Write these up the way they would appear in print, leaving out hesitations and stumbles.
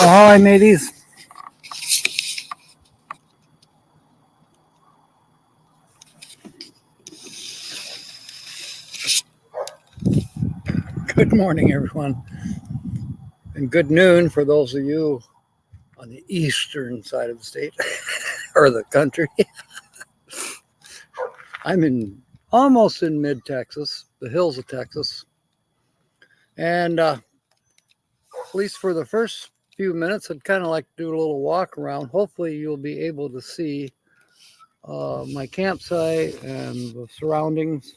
Ahoy, mateys. Good morning, everyone. And good noon for those of you on the eastern side of the state or the country. I'm almost in mid-Texas, the hills of Texas. And at least for the first few minutes, I'd kind of like to do a little walk around. Hopefully you'll be able to see my campsite and the surroundings.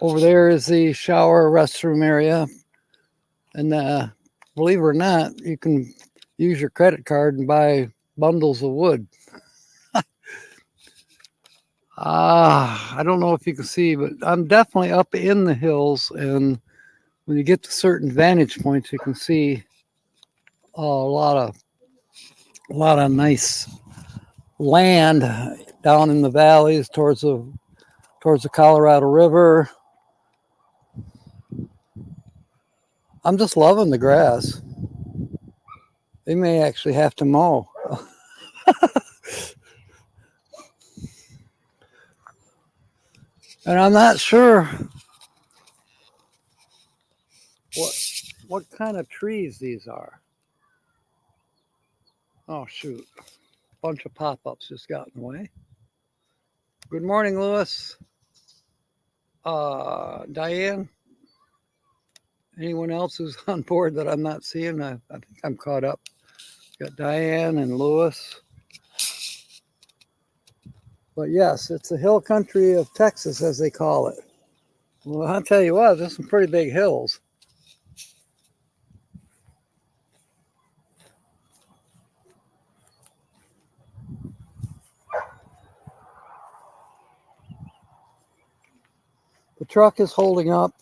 Over there is the shower restroom area. And believe it or not, you can use your credit card and buy bundles of wood. I don't know if you can see, but I'm definitely up in the hills. And when you get to certain vantage points, you can see a lot of nice land down in the valleys towards the Colorado River. I'm just loving the grass. They may actually have to mow. And I'm not sure what kind of trees these are. Oh, shoot. A bunch of pop-ups just got in the way. Good morning, Lewis. Diane? Anyone else who's on board that I'm not seeing? I think I'm caught up. Got Diane and Lewis. But yes, it's the hill country of Texas, as they call it. Well, I'll tell you what, there's some pretty big hills. The truck is holding up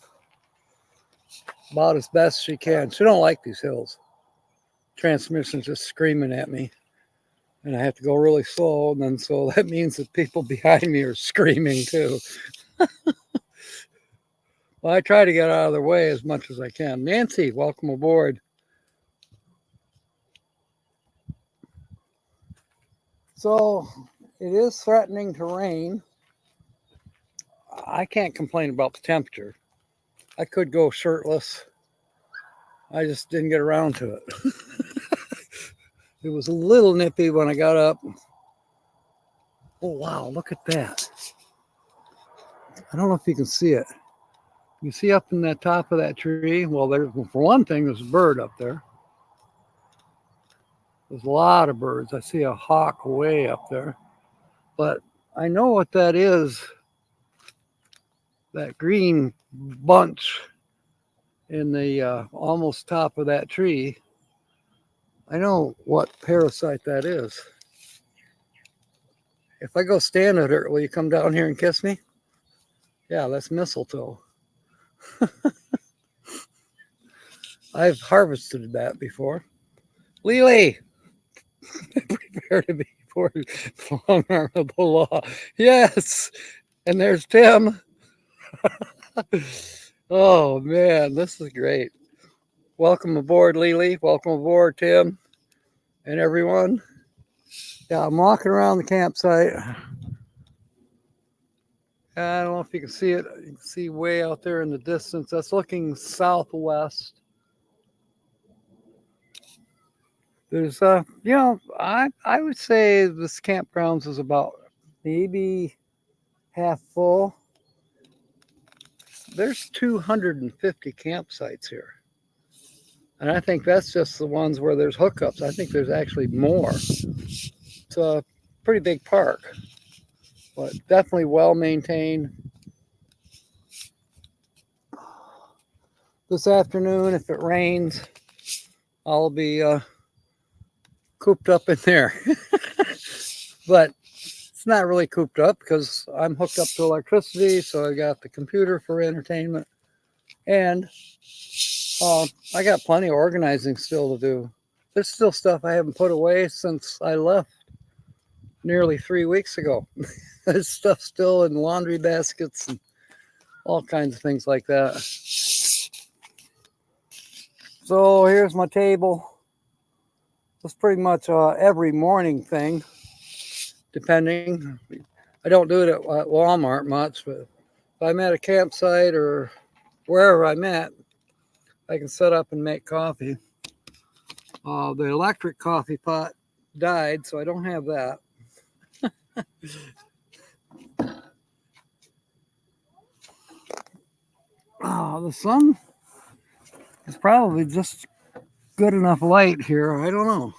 about as best she can. She don't like these hills. Transmission's just screaming at me. And I have to go really slow, and then so that means that people behind me are screaming too. Well, I try to get out of their way as much as I can. Nancy, welcome aboard. So it is threatening to rain. I can't complain about the temperature. I could go shirtless. I just didn't get around to it. It was a little nippy when I got up. Oh, wow, look at that. I don't know if you can see it. You see up in the top of that tree? Well, for one thing, there's a bird up there. There's a lot of birds. I see a hawk way up there. But I know what that is. That green bunch in the almost top of that tree. I know what parasite that is. If I go stand at it, will you come down here and kiss me? Yeah, that's mistletoe. I've harvested that before. Lily, prepare to be for long arm of the law. Yes, and there's Tim. Oh man, this is great. Welcome aboard, Lily. Welcome aboard, Tim, and everyone. Yeah, I'm walking around the campsite. I don't know if you can see it. You can see way out there in the distance. That's looking southwest. There's I would say this campgrounds is about maybe half full. There's 250 campsites here. And I think that's just the ones where there's hookups. I think there's actually more. It's a pretty big park, but definitely well maintained. This afternoon, if it rains, I'll be cooped up in there. But it's not really cooped up because I'm hooked up to electricity, so I got the computer for entertainment. And I got plenty of organizing still to do. There's still stuff I haven't put away since I left nearly 3 weeks ago. There's stuff still in laundry baskets and all kinds of things like that. So here's my table. It's pretty much every morning thing, depending. I don't do it at Walmart much, but if I'm at a campsite or wherever I'm at, I can set up and make coffee. The electric coffee pot died, so I don't have that. The sun is probably just good enough light here. I don't know.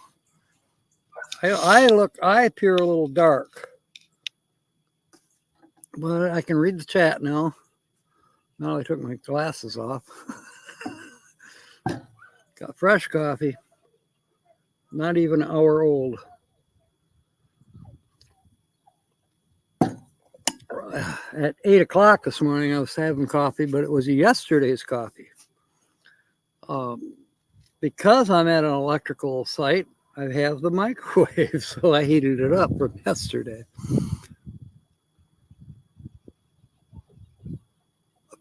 I appear a little dark, but I can read the chat now. Now I took my glasses off. Got fresh coffee, not even an hour old. At 8 o'clock this morning, I was having coffee, but it was yesterday's coffee. Because I'm at an electrical site, I have the microwave, so I heated it up from yesterday.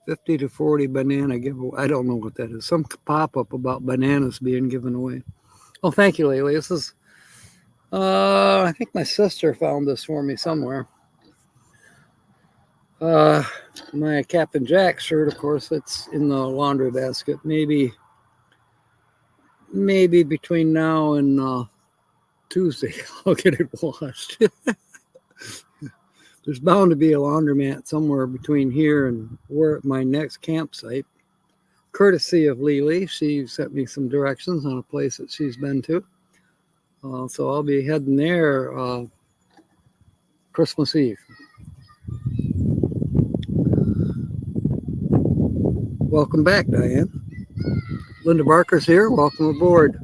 50 to 40 banana giveaway. I don't know what that is. Some pop-up about bananas being given away. Oh, thank you, Laylee. This is, I think my sister found this for me somewhere. My Captain Jack shirt, of course, it's in the laundry basket. Maybe between now and Tuesday, I'll get it washed. There's bound to be a laundromat somewhere between here and where my next campsite. Courtesy of Lily, she sent me some directions on a place that she's been to. So I'll be heading there Christmas Eve. Welcome back, Diane. Linda Barker's here. Welcome aboard.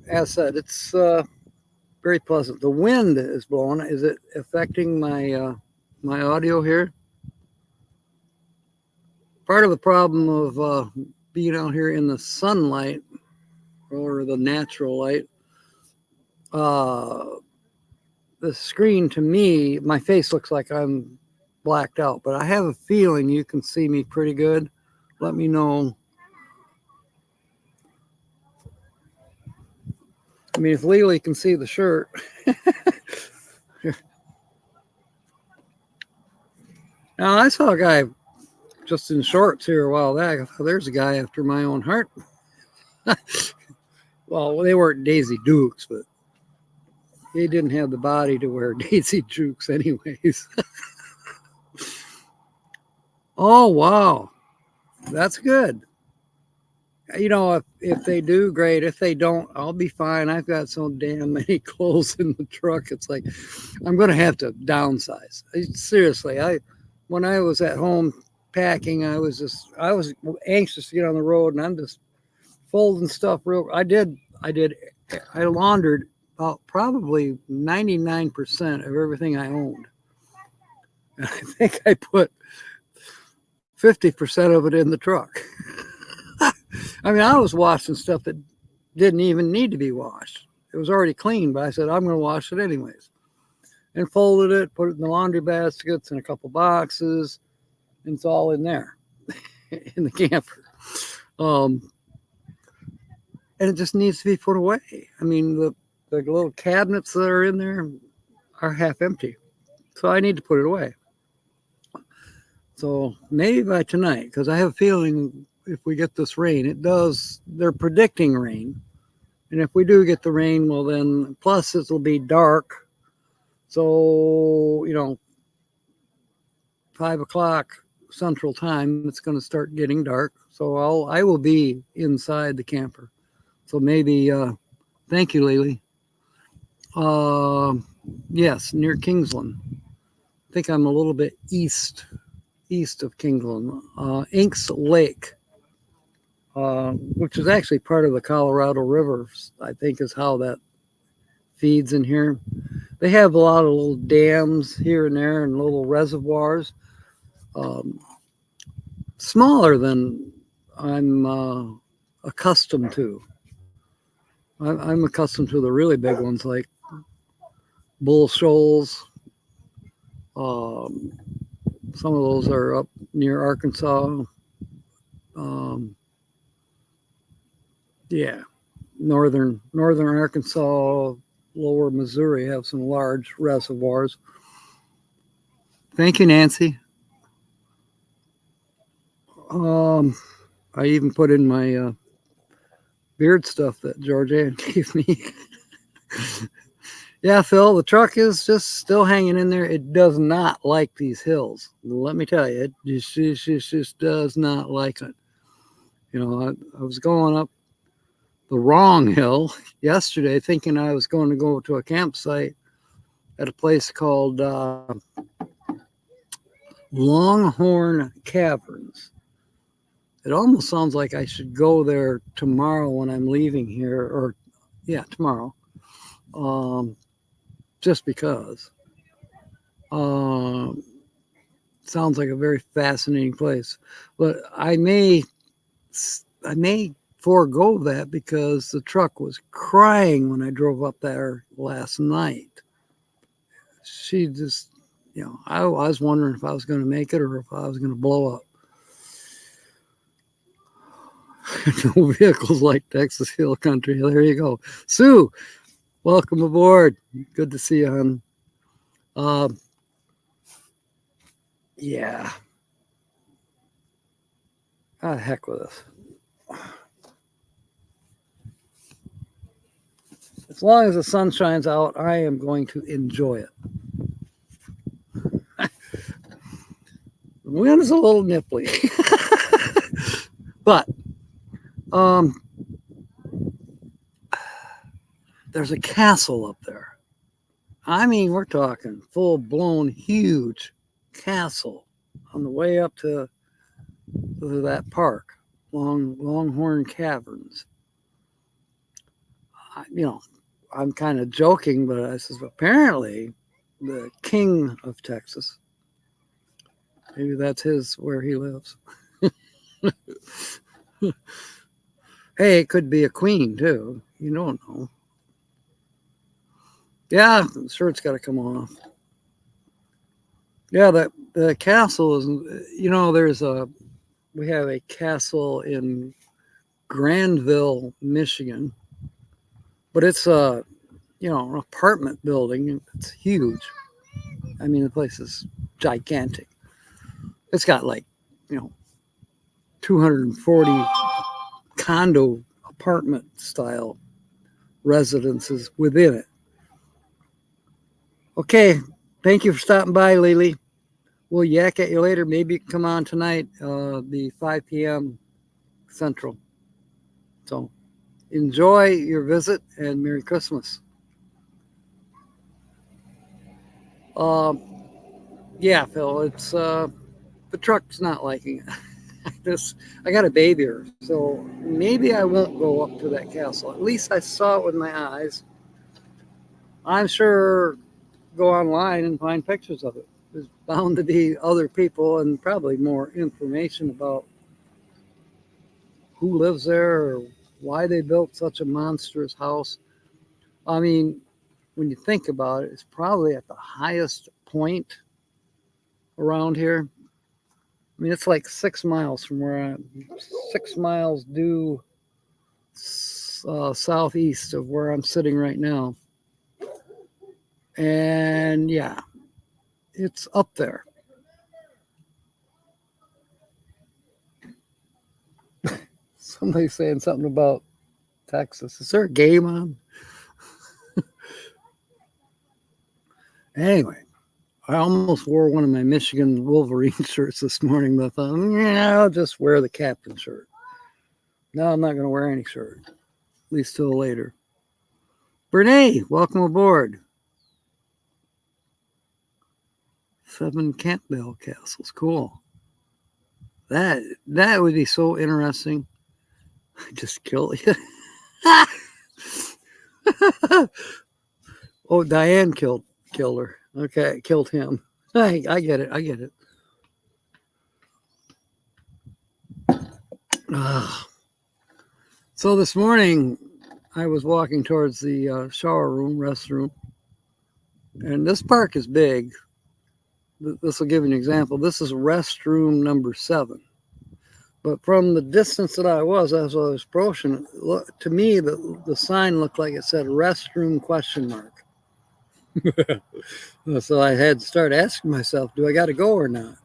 As said, it's very pleasant. The wind is blowing. Is it affecting my my audio here? Part of the problem of being out here in the sunlight or the natural light, the screen to me, my face looks like I'm blacked out, but I have a feeling you can see me pretty good. Let me know. I mean, if Lily can see the shirt. Now, I saw a guy just in shorts here a while back. I thought, there's a guy after my own heart. Well, they weren't Daisy Dukes, but he didn't have the body to wear Daisy Dukes anyways. Oh, wow. That's good. You know, if they do, great. If they don't, I'll be fine. I've got so damn many clothes in the truck. It's like I'm going to have to downsize. Seriously, when I was at home packing, I was anxious to get on the road, and I'm just folding stuff real. I laundered about probably 99% of everything I owned. And I think I put 50% of it in the truck. I mean, I was washing stuff that didn't even need to be washed. It was already clean, but I said, I'm going to wash it anyways. And folded it, put it in the laundry baskets and a couple boxes, and it's all in there in the camper. And it just needs to be put away. I mean, the little cabinets that are in there are half empty. So I need to put it away. So maybe by tonight, because I have a feeling if we get this rain, they're predicting rain. And if we do get the rain, well then, plus it'll be dark. So, 5 o'clock Central Time, it's going to start getting dark. So I will be inside the camper. So maybe, thank you, Lily. Yes, near Kingsland. I think I'm a little bit east of Kingsland. Inks Lake, which is actually part of the Colorado River, I think is how that feeds in here. They have a lot of little dams here and there and little reservoirs, smaller than I'm accustomed to. I'm accustomed to the really big ones like Bull Shoals. Some of those are up near Arkansas. Yeah, northern Arkansas, lower Missouri have some large reservoirs. Thank you, Nancy. Um, I even put in my beard stuff that Georgianne gave me. Yeah, Phil, the truck is just still hanging in there. It does not like these hills. Let me tell you, it just does not like it. You know, I was going up the wrong hill yesterday thinking I was going to go to a campsite at a place called Longhorn Caverns. It almost sounds like I should go there tomorrow when I'm leaving here, or yeah, tomorrow. Um, just because. Um, Sounds like a very fascinating place, but I may forego that because the truck was crying when I drove up there last night. She just, I was wondering if I was going to make it or if I was going to blow up. No vehicles like Texas Hill Country. There you go. Sue, welcome aboard. Good to see you, hon. Yeah. Ah, heck with this. As long as the sun shines out, I am going to enjoy it. The wind is a little nipply. But there's a castle up there. I mean, we're talking full-blown huge castle on the way up to that park, Longhorn Caverns. I'm kind of joking, but I says apparently the king of Texas, maybe that's where he lives. Hey, it could be a queen too. You don't know. Yeah, the shirt's got to come off. Yeah, the castle is. We have a castle in Grandville, Michigan, but it's an apartment building. It's huge. I mean, the place is gigantic. It's got 240 condo apartment style residences within it. Okay, thank you for stopping by, Lily. We'll yak at you later. Maybe you can come on tonight, the 5 p.m. Central. So enjoy your visit and Merry Christmas. Yeah, Phil, it's the truck's not liking it. I got a baby here, so maybe I won't go up to that castle. At least I saw it with my eyes. I'm sure go online and find pictures of it. There's bound to be other people and probably more information about who lives there or why they built such a monstrous house. I mean, when you think about it, it's probably at the highest point around here. I mean, it's like 6 miles from where I'm 6 miles due southeast of where I'm sitting right now. And yeah, it's up there. Somebody's saying something about Texas. Is there a game on? Anyway, I almost wore one of my Michigan Wolverine shirts this morning, but I thought, yeah, I'll just wear the captain shirt. No, I'm not going to wear any shirt, at least till later. Brene, welcome aboard. 7 Campbell castles, cool. That would be so interesting. Just kill you. Oh, Diane killed her. Okay, killed him. I get it. So this morning, I was walking towards the shower room, restroom, and this park is big. This will give you an example. This is restroom number 7, But from the distance that I was as I was approaching, to me, the sign looked like it said restroom question mark. So I had to start asking myself, do I got to go or not?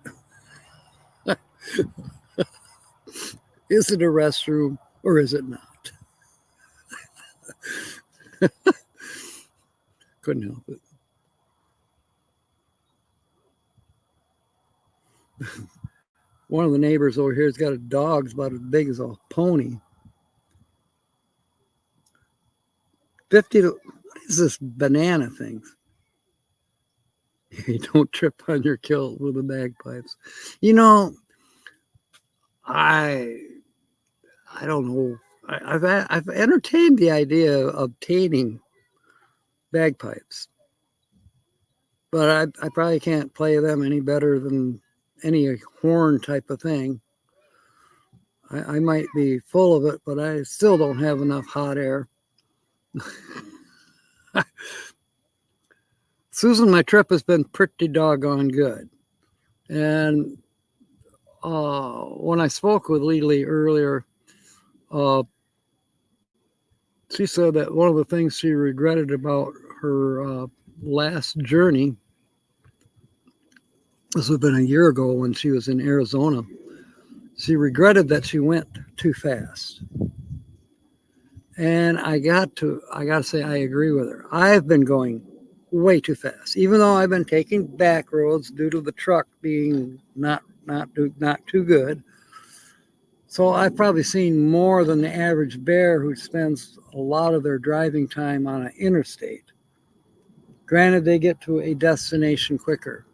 Is it a restroom or is it not? Couldn't help it. One of the neighbors over here has got a dog about as big as a pony. 50 to, what is this banana thing? You don't trip on your kilt with the bagpipes. You know, I don't know. I've entertained the idea of obtaining bagpipes, but I probably can't play them any better than any horn type of thing. I might be full of it, but I still don't have enough hot air. Susan, my trip has been pretty doggone good. And when I spoke with Lily earlier, she said that one of the things she regretted about her last journey, this would have been a year ago when she was in Arizona, she regretted that she went too fast. And I got to say, I agree with her. I've been going way too fast, even though I've been taking back roads due to the truck being not too good. So I've probably seen more than the average bear who spends a lot of their driving time on an interstate. Granted, they get to a destination quicker.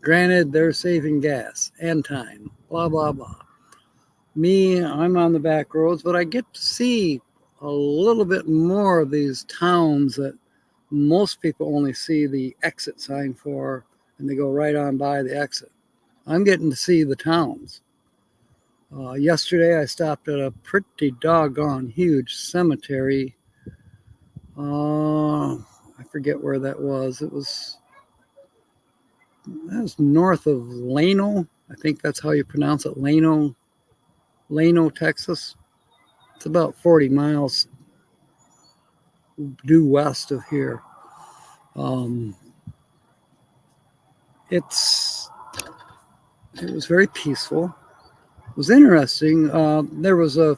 Granted, they're saving gas and time, blah, blah, blah. Me, I'm on the back roads, but I get to see a little bit more of these towns that most people only see the exit sign for, and they go right on by the exit. I'm getting to see the towns. Yesterday, I stopped at a pretty doggone huge cemetery. I forget where that was. That was north of Lano. I think that's how you pronounce it, Lano, Texas. It's about 40 miles due west of here. It was very peaceful. It was interesting. There was a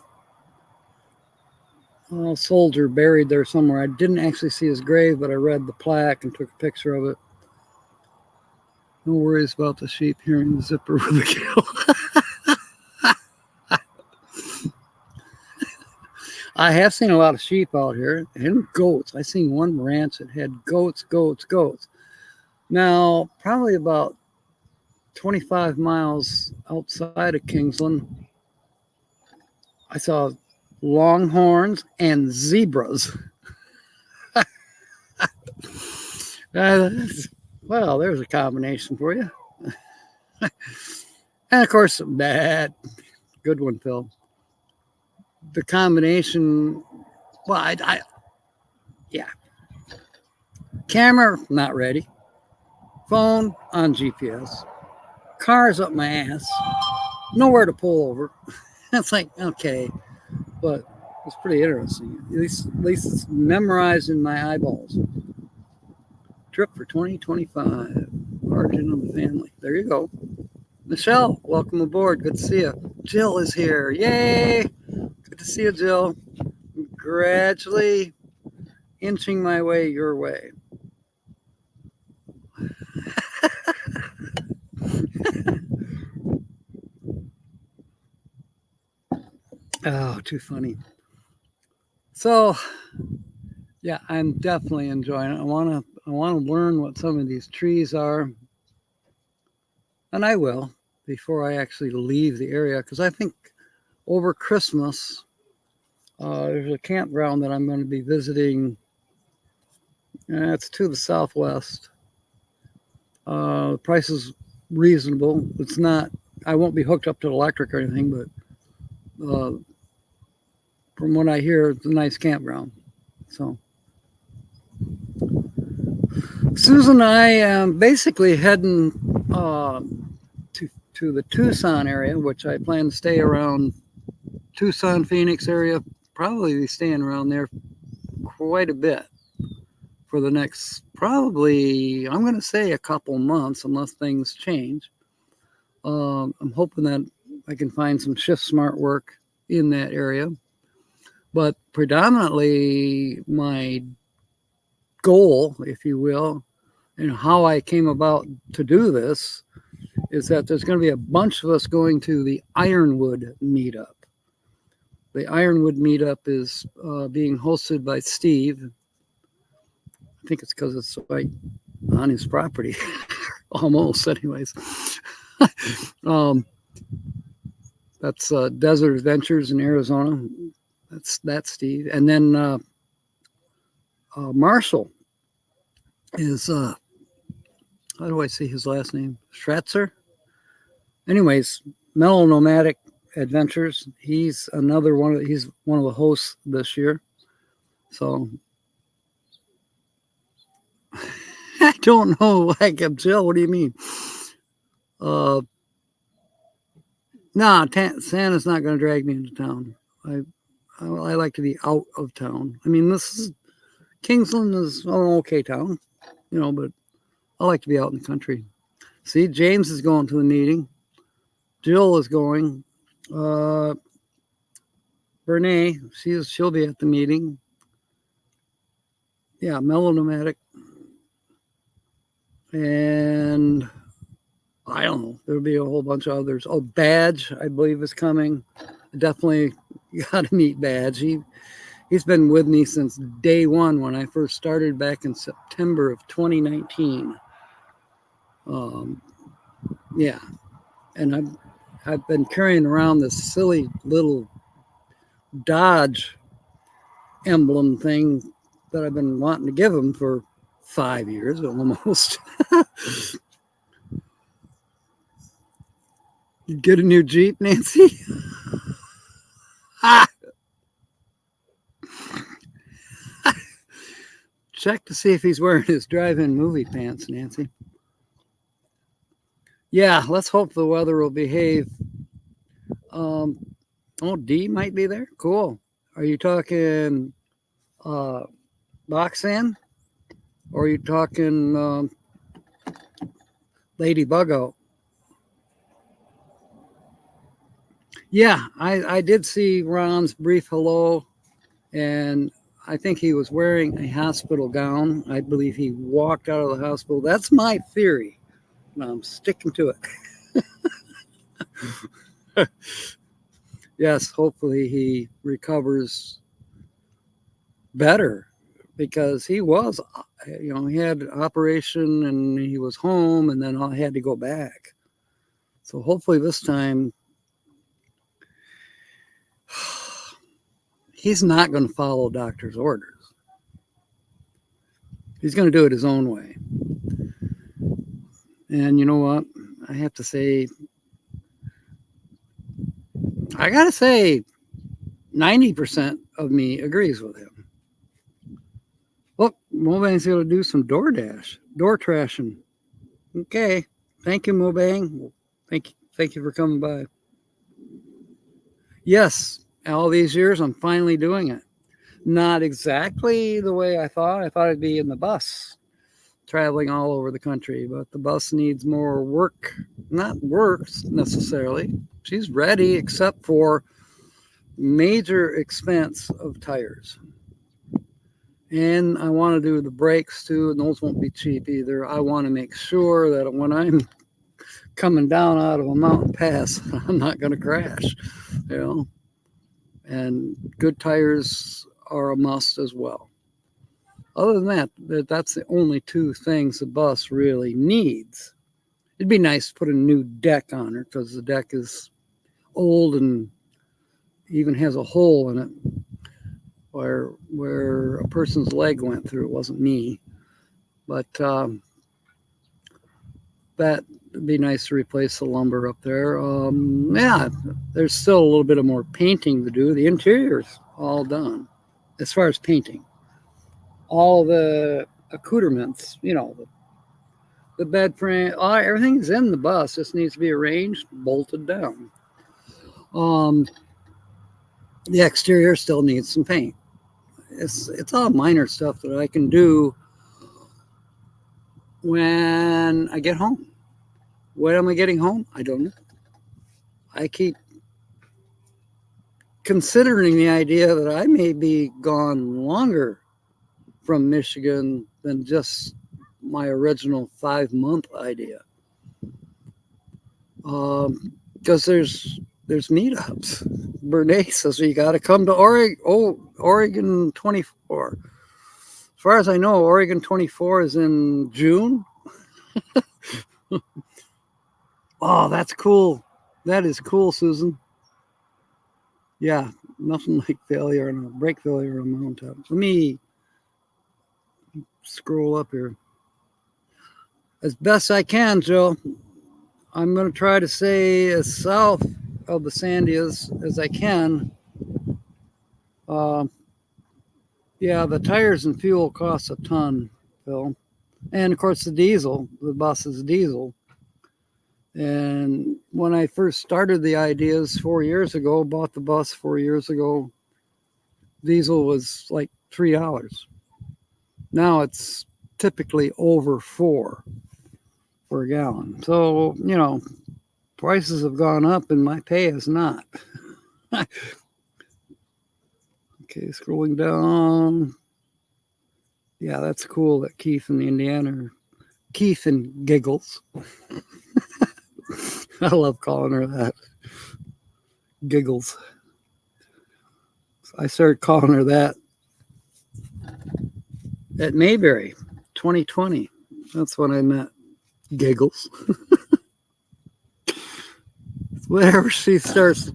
soldier buried there somewhere. I didn't actually see his grave, but I read the plaque and took a picture of it. No worries about the sheep hearing the zipper with the kill. I have seen a lot of sheep out here and goats. I seen one ranch that had goats. Now, probably about 25 miles outside of Kingsland, I saw longhorns and zebras. Well, there's a combination for you. And of course, that good one, Phil. The combination, well, yeah. Camera, not ready. Phone on GPS. Cars up my ass. Nowhere to pull over. It's like, okay, but it's pretty interesting. At least it's memorized in my eyeballs. Trip for 2025. Origin of the family. There you go. Michelle, welcome aboard. Good to see you. Jill is here. Yay! Good to see you, Jill. I'm gradually inching my way your way. Oh, too funny. So, yeah, I'm definitely enjoying it. I want to learn what some of these trees are, and I will before I actually leave the area, because I think over Christmas there's a campground that I'm going to be visiting. It's to the southwest. The price is reasonable. It's not. I won't be hooked up to electric or anything, but from what I hear, it's a nice campground. So, Susan and I am basically heading to to the Tucson area, which I plan to stay around Tucson, Phoenix area, probably be staying around there quite a bit for the next, probably, I'm going to say a couple months, unless things change. I'm hoping that I can find some shift smart work in that area. But predominantly my goal, if you will, and how I came about to do this is that there's going to be a bunch of us going to the Ironwood meetup. The Ironwood meetup is being hosted by Steve. I think it's because it's right on his property, almost, anyways. That's Desert Adventures in Arizona. That's Steve. And then Marshall is, how do I say his last name? Schratzer? Anyways, Mellow Nomadic Adventures. He's he's one of the hosts this year. So I don't know, like Jill, what do you mean? Nah, Santa's not going to drag me into town. I like to be out of town. I mean, Kingsland is an okay town, you know, but I like to be out in the country. See, James is going to the meeting. Jill is going. Renee, she'll be at the meeting. Yeah, Mellow Nomadic. And I don't know, there'll be a whole bunch of others. Oh, Badge, I believe, is coming. Definitely got to meet Badge. He's been with me since day one when I first started back in September of 2019. Yeah, and I've been carrying around this silly little Dodge emblem thing that I've been wanting to give him for 5 years almost. You get a new Jeep, Nancy? Check to see if he's wearing his drive-in movie pants, Nancy. Yeah, let's hope the weather will behave. Oh, D might be there. Cool. Are you talking Boxan? Or are you talking Lady Buggo? Yeah, I did see Ron's brief hello, and I think he was wearing a hospital gown. I believe he walked out of the hospital. That's my theory. And I'm sticking to it. Yes, hopefully he recovers better, because he was, you know, he had an operation and he was home, and then I had to go back. So hopefully this time he's not going to follow doctor's orders. He's going to do it his own way. And you know what? I have to say, I got to say, 90% of me agrees with him. Look, Mobang's going to do some door trashing. Okay. Thank you, Mobang. Thank you for coming by. Yes, all these years, I'm finally doing it. Not exactly the way I thought. I thought it'd be in the bus, traveling all over the country, but the bus needs more work. Not work necessarily. She's ready, except for major expense of tires. And I want to do the brakes too, and those won't be cheap either. I want to make sure that when I'm coming down out of a mountain pass, I'm not going to crash, you know. And good tires are a must as well. Other than that, that's the only two things the bus really needs. It'd be nice to put a new deck on her, because the deck is old and even has a hole in it where a person's leg went through. It wasn't me, but that would be nice to replace the lumber up there. Yeah, there's still a little bit of more painting to do. The interior's all done as far as painting. All the accoutrements, you know, the bed frame, everything's in the bus. Just needs to be arranged, bolted down. The exterior still needs some paint. It's all minor stuff that I can do when I get home. When am I getting home? I don't know. I keep considering the idea that I may be gone longer from Michigan than just my original 5-month idea. Because there's meetups. Bernays says you got to come to Oregon 24. As far as I know, Oregon 24 is in June. Oh, that's cool. That is cool, Susan. Yeah, nothing like failure and a brake failure on mountaintop. Let me scroll up here. As best I can, Joe. I'm going to try to stay as south of the Sandy as I can. Yeah, the tires and fuel cost a ton, Phil. And of course, the bus is diesel. And when I first started the ideas 4 years ago, bought the bus 4 years ago, diesel was like $3. Now it's typically over $4 per gallon. So, prices have gone up and my pay has not. Okay, scrolling down. Yeah, that's cool that Keith in Indiana, Keith and Giggles. I love calling her that. Giggles. I started calling her that at Mayberry 2020. That's when I met Giggles. Whenever she starts,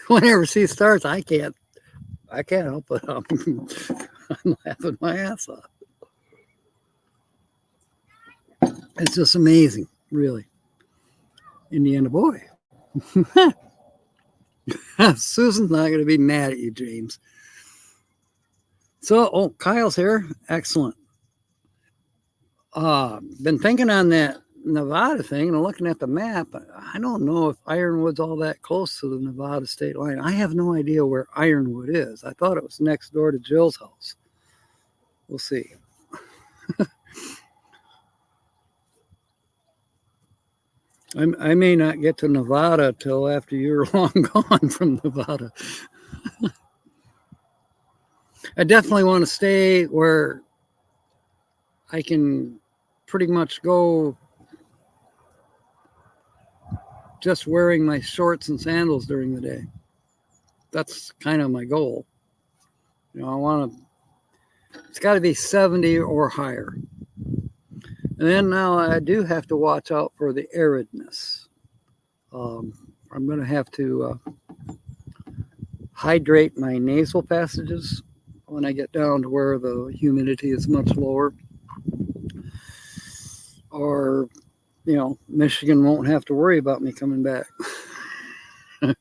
I can't help it. I'm laughing my ass off. It's just amazing, really. Indiana boy. Susan's not going to be mad at you, James. So, Kyle's here. Excellent. Been thinking on that Nevada thing and looking at the map. I don't know if Ironwood's all that close to the Nevada state line. I have no idea where Ironwood is. I thought it was next door to Jill's house. We'll see. I may not get to Nevada till after you're long gone from Nevada. I definitely want to stay where I can pretty much go just wearing my shorts and sandals during the day. That's kind of my goal. It's got to be 70 or higher. And then now I do have to watch out for the aridness. I'm going to have to hydrate my nasal passages when I get down to where the humidity is much lower. Or, Michigan won't have to worry about me coming back. If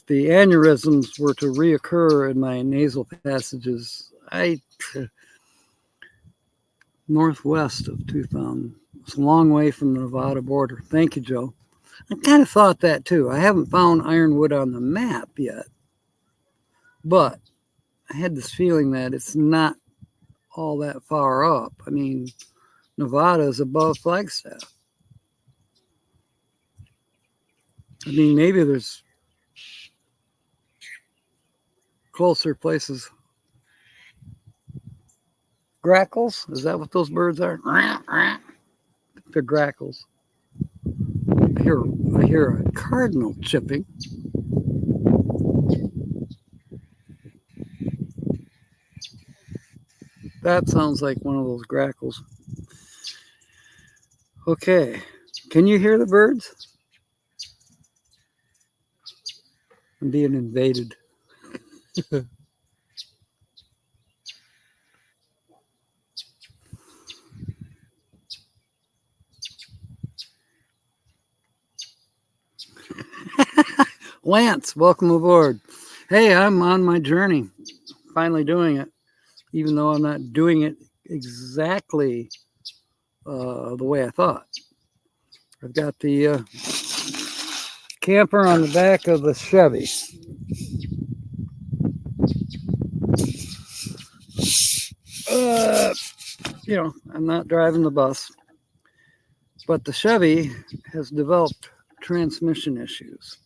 the aneurysms were to reoccur in my nasal passages, northwest of 2000. It's a long way from the Nevada border. Thank you, Joe. I kind of thought that too. I haven't found Ironwood on the map yet, but I had this feeling that it's not all that far up. I mean, Nevada is above Flagstaff. I mean, maybe there's closer places. Grackles? Is that what those birds are? They're grackles. I hear a cardinal chipping. That sounds like one of those grackles. Okay. Can you hear the birds? I'm being invaded. Lance, welcome aboard. Hey, I'm on my journey. Finally doing it. Even though I'm not doing it exactly the way I thought. I've got the camper on the back of the Chevy. I'm not driving the bus, but the Chevy has developed transmission issues.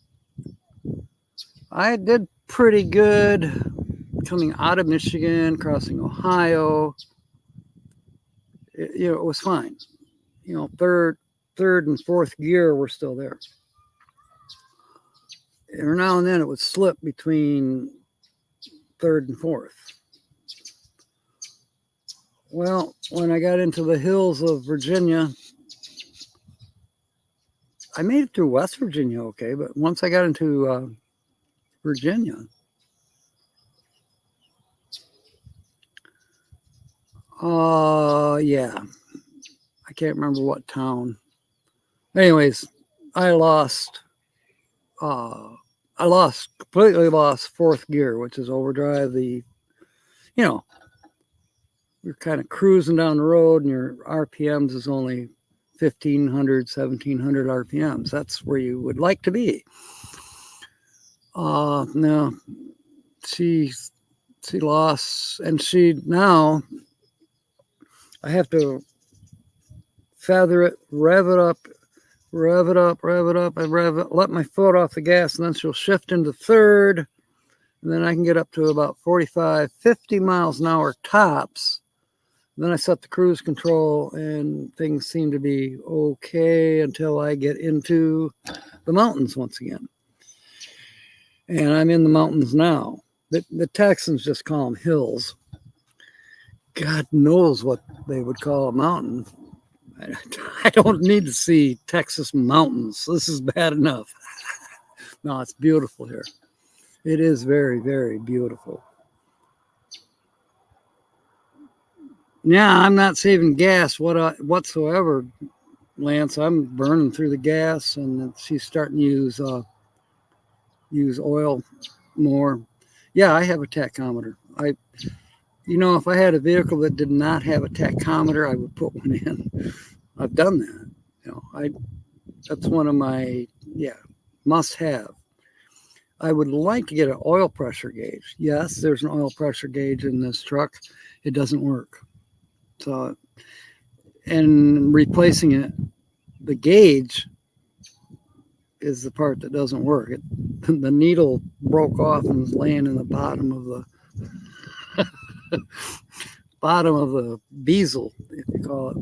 I did pretty good coming out of Michigan, crossing Ohio. It was fine. Third and fourth gear were still there. Every now and then it would slip between third and fourth. Well, when I got into the hills of Virginia, I made it through West Virginia okay, but once I got into Virginia, yeah, I can't remember what town. Anyways, I completely lost fourth gear, which is overdrive. You're kind of cruising down the road and your RPMs is only 1,500, 1,700 RPMs. That's where you would like to be. No, she lost, and now I have to feather it, rev it up, and let my foot off the gas, and then she'll shift into third, and then I can get up to about 45, 50 miles an hour tops. Then I set the cruise control and things seem to be okay until I get into the mountains once again. And I'm in the mountains now. The Texans just call them hills. God knows what they would call a mountain. I don't need to see Texas mountains. This is bad enough. No, it's beautiful here. It is very, very beautiful. Yeah, I'm not saving gas whatsoever, Lance. I'm burning through the gas, and she's starting to use oil more. Yeah, I have a tachometer. If I had a vehicle that did not have a tachometer, I would put one in. I've done that. That's one of my must have. I would like to get an oil pressure gauge. Yes, there's an oil pressure gauge in this truck. It doesn't work. So, and replacing it, the gauge is the part that doesn't work. The needle broke off and was laying in the bottom of the bezel, if you call it.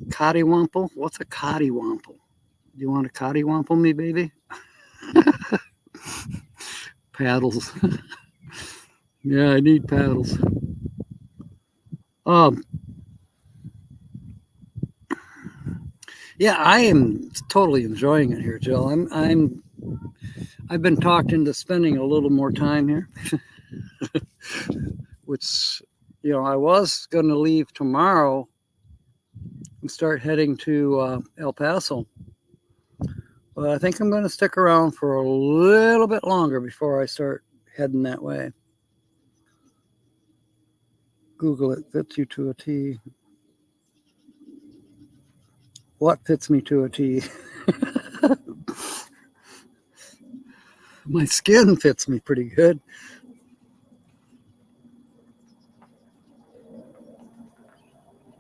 Cottywomple? What's a cottywomple? Do you want to cottywomple me, baby? Paddles. Yeah, I need paddles. Yeah, I am totally enjoying it here, Jill. I've been talked into spending a little more time here, which, I was going to leave tomorrow and start heading to El Paso. But I think I'm going to stick around for a little bit longer before I start heading that way. Google it, fits you to a T. What fits me to a T? My skin fits me pretty good.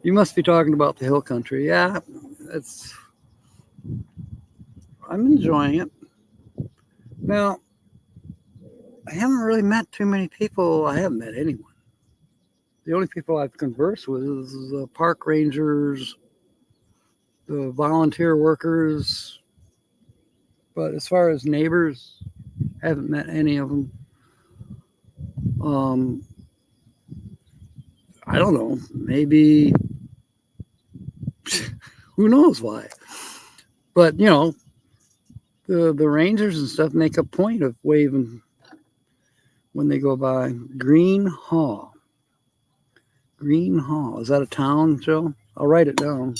You must be talking about the hill country. Yeah, I'm enjoying it. Now, I haven't really met too many people. I haven't met anyone. The only people I've conversed with is the park rangers, the volunteer workers. But as far as neighbors, I haven't met any of them. I don't know. Maybe, who knows why. But, the rangers and stuff make a point of waving when they go by. Green Hall. Green Hall. Is that a town, Joe? I'll write it down.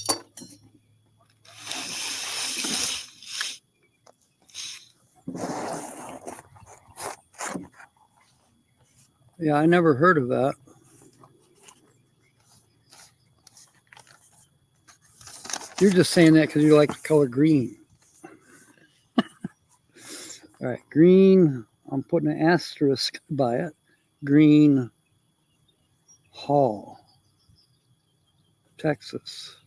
Yeah, I never heard of that. You're just saying that because you like the color green. All right, green. I'm putting an asterisk by it. Green Hall, Texas.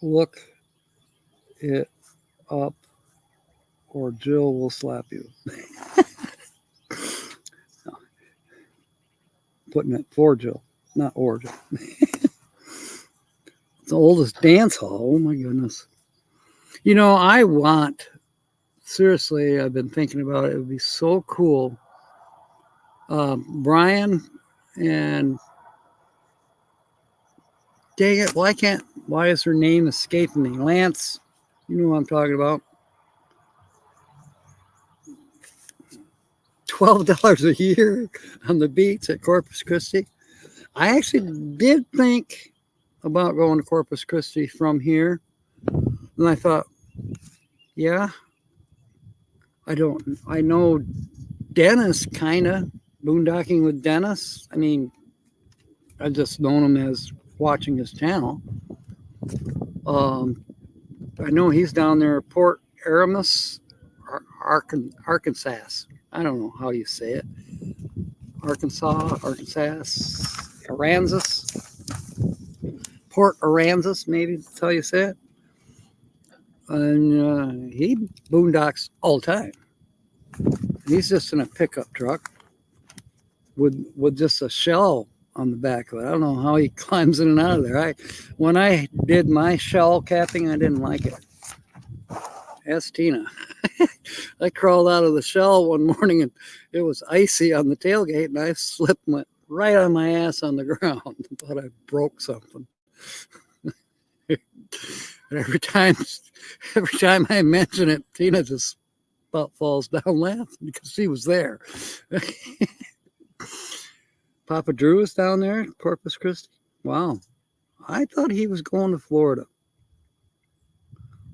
Look it up or Jill will slap you. No, putting it for Jill, not or Jill. It's the oldest dance hall. Oh my goodness. You know, seriously, I've been thinking about it. It would be so cool. Brian and dang it, why is her name escaping me? Lance, you know what I'm talking about. $12 a year on the beach at Corpus Christi. I actually did think about going to Corpus Christi from here. And I thought, yeah, I know Dennis, kind of boondocking with Dennis. I mean, I've just known him as watching his channel. I know he's down there at Port Aramis, Arkansas. I don't know how you say it. Arkansas, Aransas, Port Aransas, maybe that's how you say it. And he boondocks all the time. He's just in a pickup truck with just a shell on the back of it. I don't know how he climbs in and out of there. When I did my shell capping, I didn't like it. Ask Tina. I crawled out of the shell one morning and it was icy on the tailgate, and I slipped and went right on my ass on the ground. I thought I broke something. And every time I mention it, Tina just about falls down laughing because she was there. Papa Drew is down there, Corpus Christi. Wow. I thought he was going to Florida.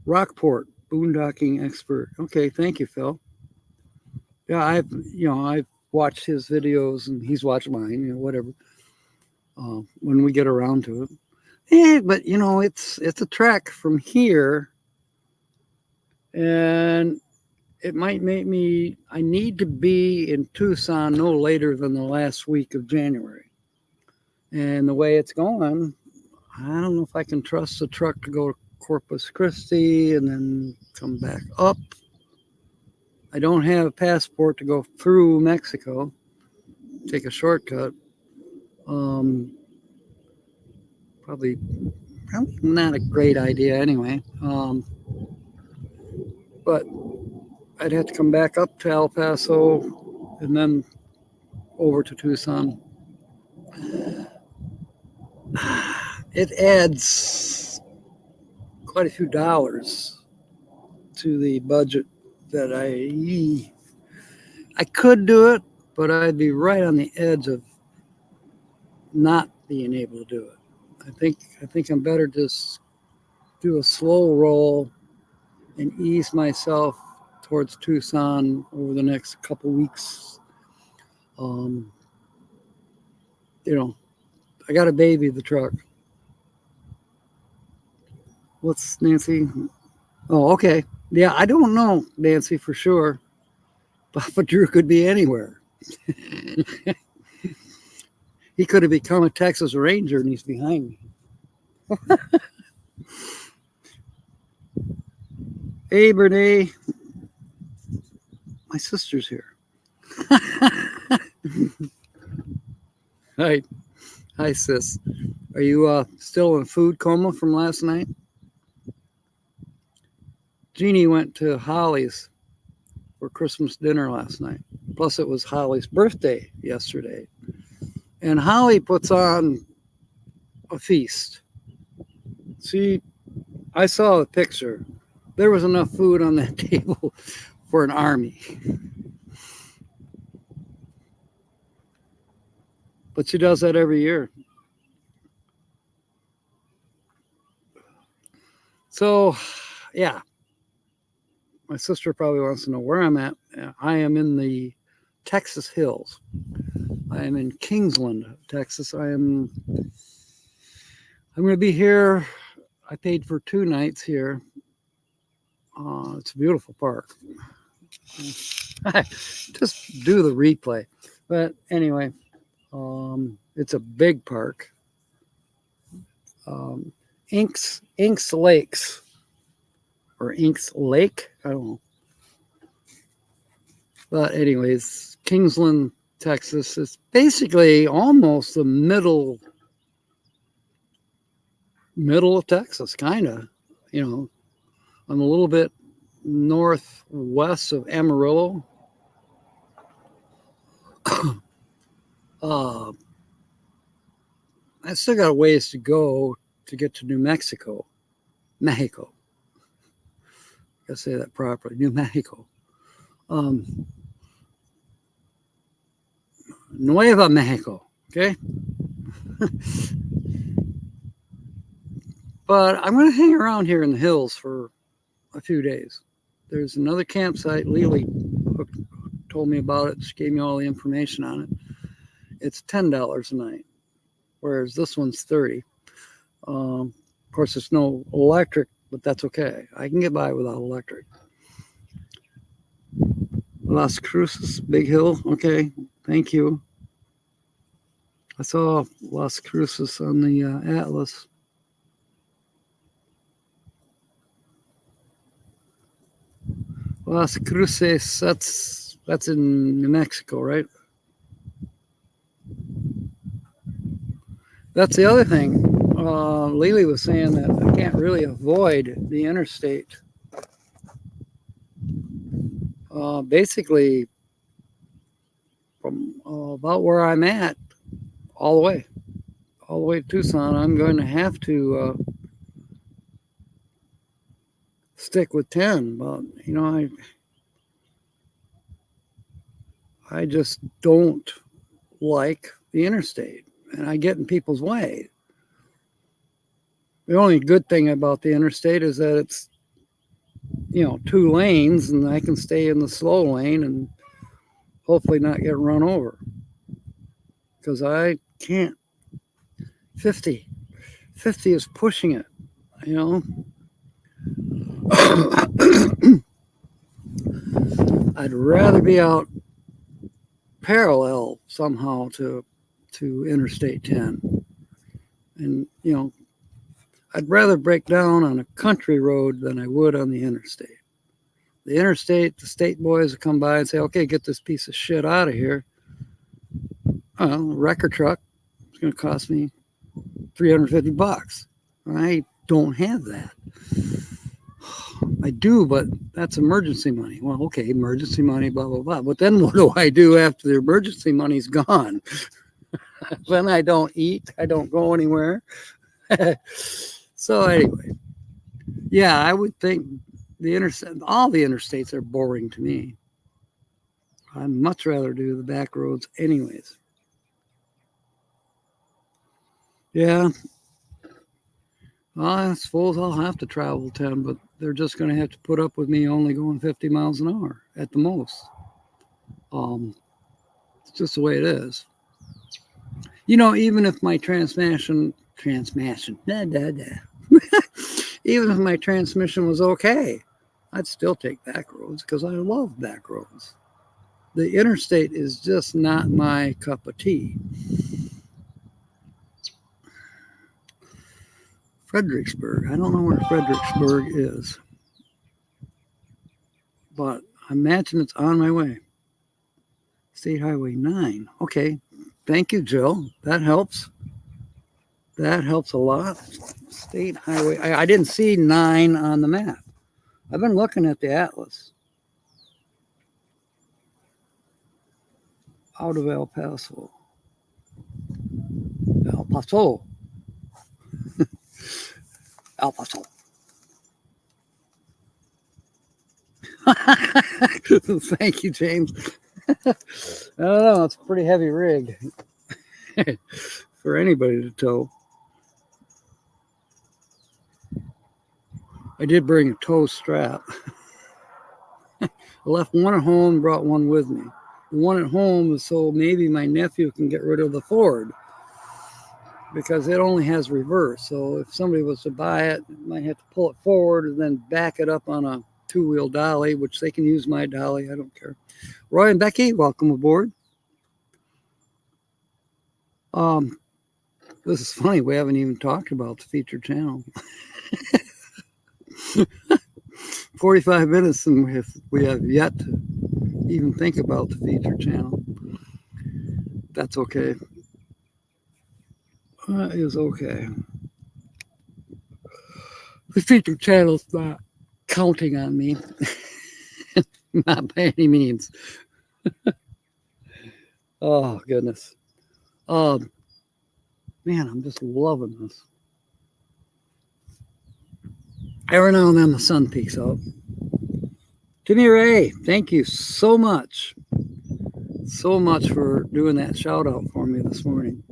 Rockport, boondocking expert. Okay, thank you, Phil. Yeah, I've watched his videos and he's watched mine, whatever. When we get around to it. Yeah, but it's a trek from here, and it might make I need to be in Tucson no later than the last week of January. And the way it's going, I don't know if I can trust the truck to go to Corpus Christi and then come back up. I don't have a passport to go through Mexico, take a shortcut. Probably not a great idea anyway. But I'd have to come back up to El Paso and then over to Tucson. It adds quite a few dollars to the budget that I could do it, but I'd be right on the edge of not being able to do it. I think I'm better just do a slow roll and ease myself towards Tucson over the next couple weeks. I got to baby the truck. What's Nancy? Oh, okay. Yeah, I don't know, Nancy, for sure. Papa Drew could be anywhere. He could have become a Texas Ranger and he's behind me. Hey, Brene. My sister's here. Hi, sis. Are you still in a food coma from last night? Jeannie went to Holly's for Christmas dinner last night. Plus, it was Holly's birthday yesterday. And Holly puts on a feast. See, I saw the picture. There was enough food on that table for an army. But she does that every year. So, yeah. My sister probably wants to know where I'm at. I am in the Texas hills. I am in Kingsland, Texas. I I'm going to be here. I paid for 2 nights here. It's a beautiful park. Just do the replay. But anyway, it's a big park. Inks Lakes or Inks Lake. I don't know. But anyways, Kingsland, Texas is basically almost the middle of Texas, kind of. You know, I'm a little bit northwest of Amarillo. I still got a ways to go to get to New Mexico. Mexico. I gotta say that properly. New Mexico. Nueva Mexico. Okay. But I'm going to hang around here in the hills for a few days. There's another campsite. Lily told me about it. She gave me all the information on it. It's $10 a night, whereas this one's $30. Of course, it's no electric, but that's okay. I can get by without electric. Las Cruces, Big Hill. Okay, thank you. I saw Las Cruces on the atlas. Las Cruces, that's in New Mexico, right? That's the other thing. Lily was saying that I can't really avoid the interstate. Basically, from about where I'm at, all the way to Tucson, I'm going to have to stick with 10. But you know, I just don't like the interstate, and I get in people's way. The only good thing about the interstate is that it's, you know, 2 lanes, and I can stay in the slow lane and hopefully not get run over, because I can't. 50 is pushing it, you know. I'd rather be out parallel somehow to Interstate 10, and you know, I'd rather break down on a country road than I would on the interstate. The interstate, the state boys will come by and say, okay, get this piece of shit out of here. A wrecker truck, it's going to cost me $350. I don't have that. I do, but that's emergency money. Well, okay, emergency money, blah, blah, blah. But then what do I do after the emergency money's gone? Then I don't eat. I don't go anywhere. So anyway, yeah, I would think all the interstates are boring to me. I'd much rather do the back roads anyways. Yeah. Well, I suppose I'll have to travel 10, but they're just going to have to put up with me only going 50 miles an hour at the most. It's just the way it is. You know, even if my transmission, even if my transmission was okay, I'd still take back roads because I love back roads. The interstate is just not my cup of tea. Fredericksburg. I don't know where Fredericksburg is, but I imagine it's on my way. State Highway 9. Okay. Thank you, Jill. That helps. That helps a lot. State Highway. I didn't see 9 on the map. I've been looking at the atlas. Out of El Paso. El Paso. El Paso. Thank you, James. I don't know. It's a pretty heavy rig for anybody to tow. I did bring a tow strap. I left one at home and brought one with me. The one at home is so maybe my nephew can get rid of the Ford. because it only has reverse. So if somebody was to buy it, might have to pull it forward and then back it up on a two-wheel dolly, which they can use my dolly. I don't care. Roy and Becky, welcome aboard. This is funny. We haven't even talked about the featured channel. 45 minutes and we have yet to even think about the featured channel. That's okay. That is okay. The featured channel's not counting on me. Not by any means. Oh, goodness. Man, I'm just loving this. Every now and then the sun peeks out. Timmy Ray, thank you so much. So much for doing that shout out for me this morning.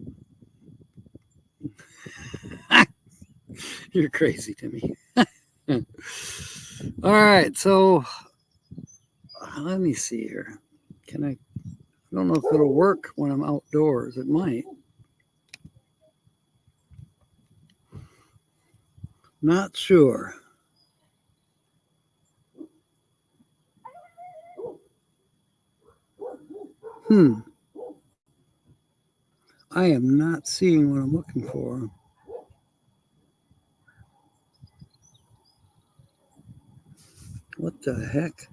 You're crazy, Timmy. All right, so let me see here. I don't know if it'll work when I'm outdoors. It might. Not sure. I am not seeing what I'm looking for. What the heck?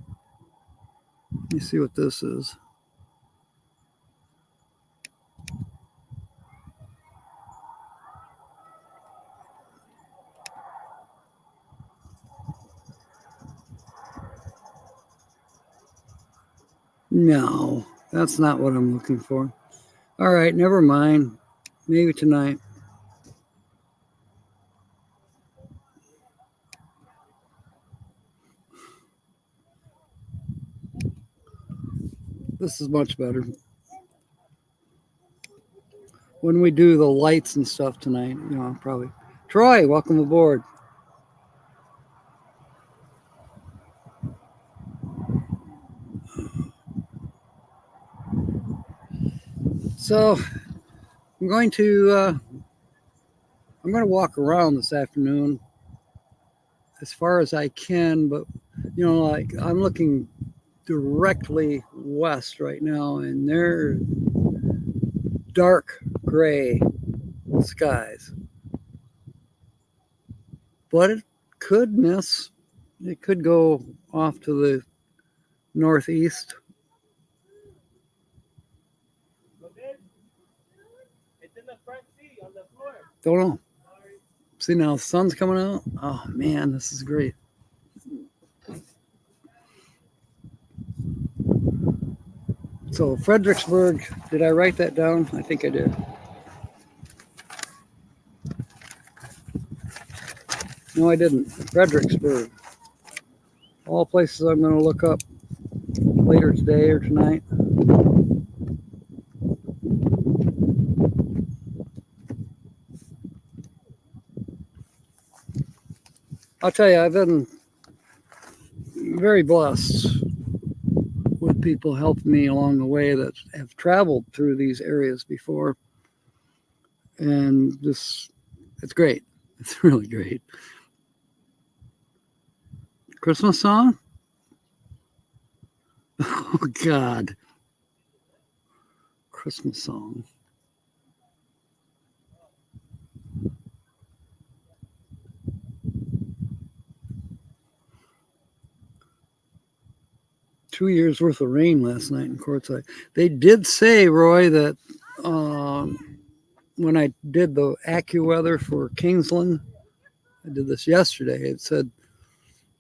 Let me see what this is. No, that's not what I'm looking for. All right, never mind. Maybe tonight. This is much better. When we do the lights and stuff tonight, probably. Troy, welcome aboard. So I'm going to walk around this afternoon as far as I can, but like I'm looking directly west right now, and they're dark gray skies. But it could miss. It could go off to the northeast. It's in the front seat on the floor. Don't know. See, now the sun's coming out. Oh man, this is great. So Fredericksburg, did I write that down? I think I did. No, I didn't. Fredericksburg. All places I'm going to look up later today or tonight. I'll tell you, I've been very blessed with people helping me along the way that have traveled through these areas before. And it's great. It's really great. Christmas song? Oh, God. Christmas song. Two years worth of rain last night in Quartzsite. They did say, Roy, that when I did the AccuWeather for Kingsland, I did this yesterday, it said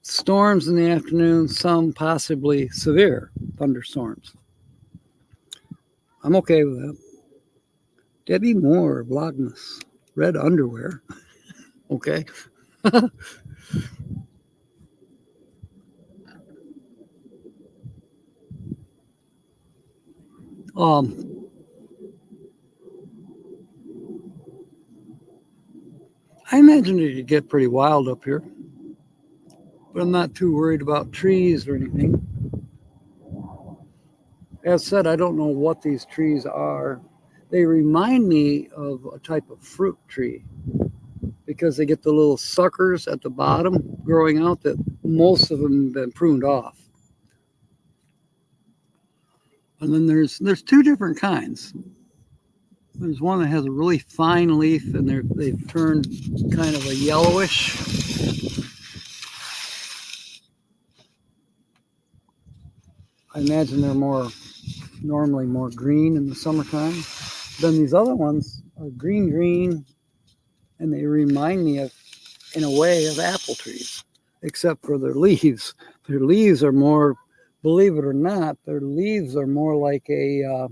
storms in the afternoon, some possibly severe thunderstorms. I'm okay with that. Debbie Moore, Vlogmas, red underwear. Okay. I imagine it'd get pretty wild up here, but I'm not too worried about trees or anything. As said, I don't know what these trees are. they remind me of a type of fruit tree because they get the little suckers at the bottom growing out that most of them have been pruned off. And then there's two different kinds. There's one that has a really fine leaf and they've turned kind of a yellowish. I imagine they're normally more green in the summertime. Then these other ones are green, and they remind me of, in a way, of apple trees, except for their leaves. Their leaves are more, believe it or not, their leaves are more like a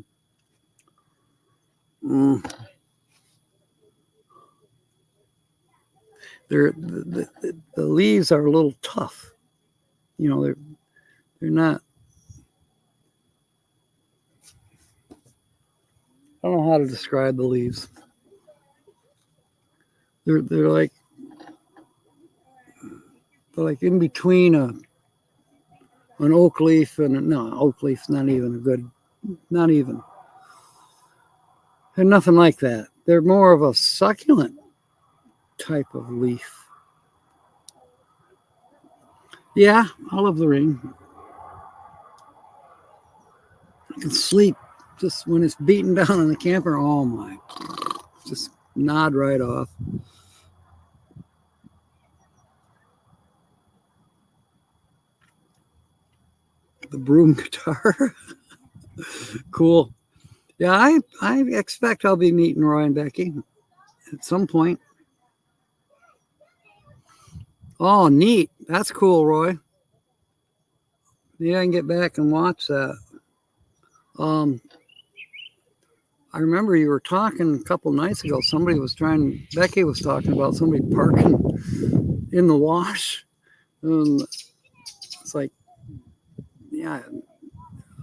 the leaves are a little tough. You know, they're not. I don't know how to describe the leaves. They're like in between an oak leaf and no, oak leaf's not even a good, not even. They're nothing like that. They're more of a succulent type of leaf. Yeah, I love the rain. I can sleep just when it's beating down in the camper. Oh my, just nod right off. The broom guitar. Cool. Yeah, I expect I'll be meeting Roy and Becky at some point. Oh, neat. That's cool, Roy. Yeah, I can get back and watch that. I remember you were talking a couple nights ago. Becky was talking about somebody parking in the wash. It's like, yeah,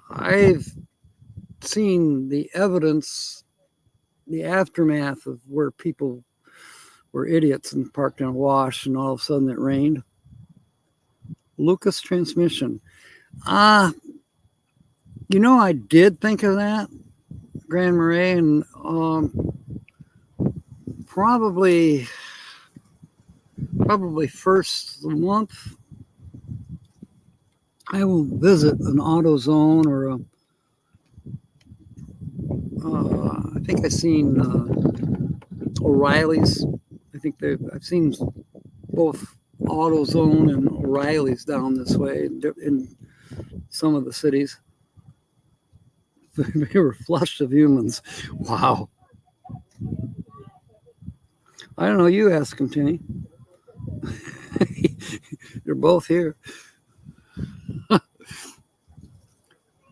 I've seen the evidence, the aftermath of where people were idiots and parked in a wash and all of a sudden it rained. Lucas transmission. I did think of that, Grand Marais, and probably first of the month I will visit an AutoZone or I think I've seen O'Reilly's. I've seen both AutoZone and O'Reilly's down this way in some of the cities. They were flushed of humans. Wow. I don't know. You ask them, Tinny. They're both here.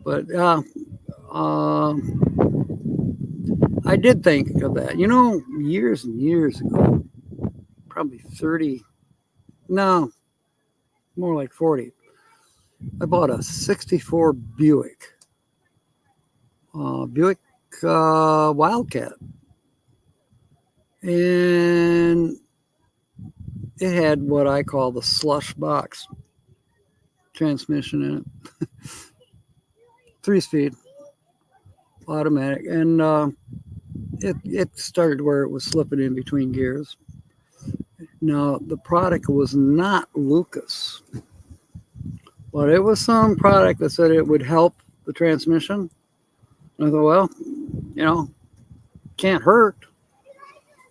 But I did think of that. Years and years ago, probably 30, no, more like 40. I bought a 64 Buick Wildcat. And it had what I call the slush box transmission in it. 3-speed automatic. And it started where it was slipping in between gears. Now, the product was not Lucas, but it was some product that said it would help the transmission. And I thought, well, can't hurt.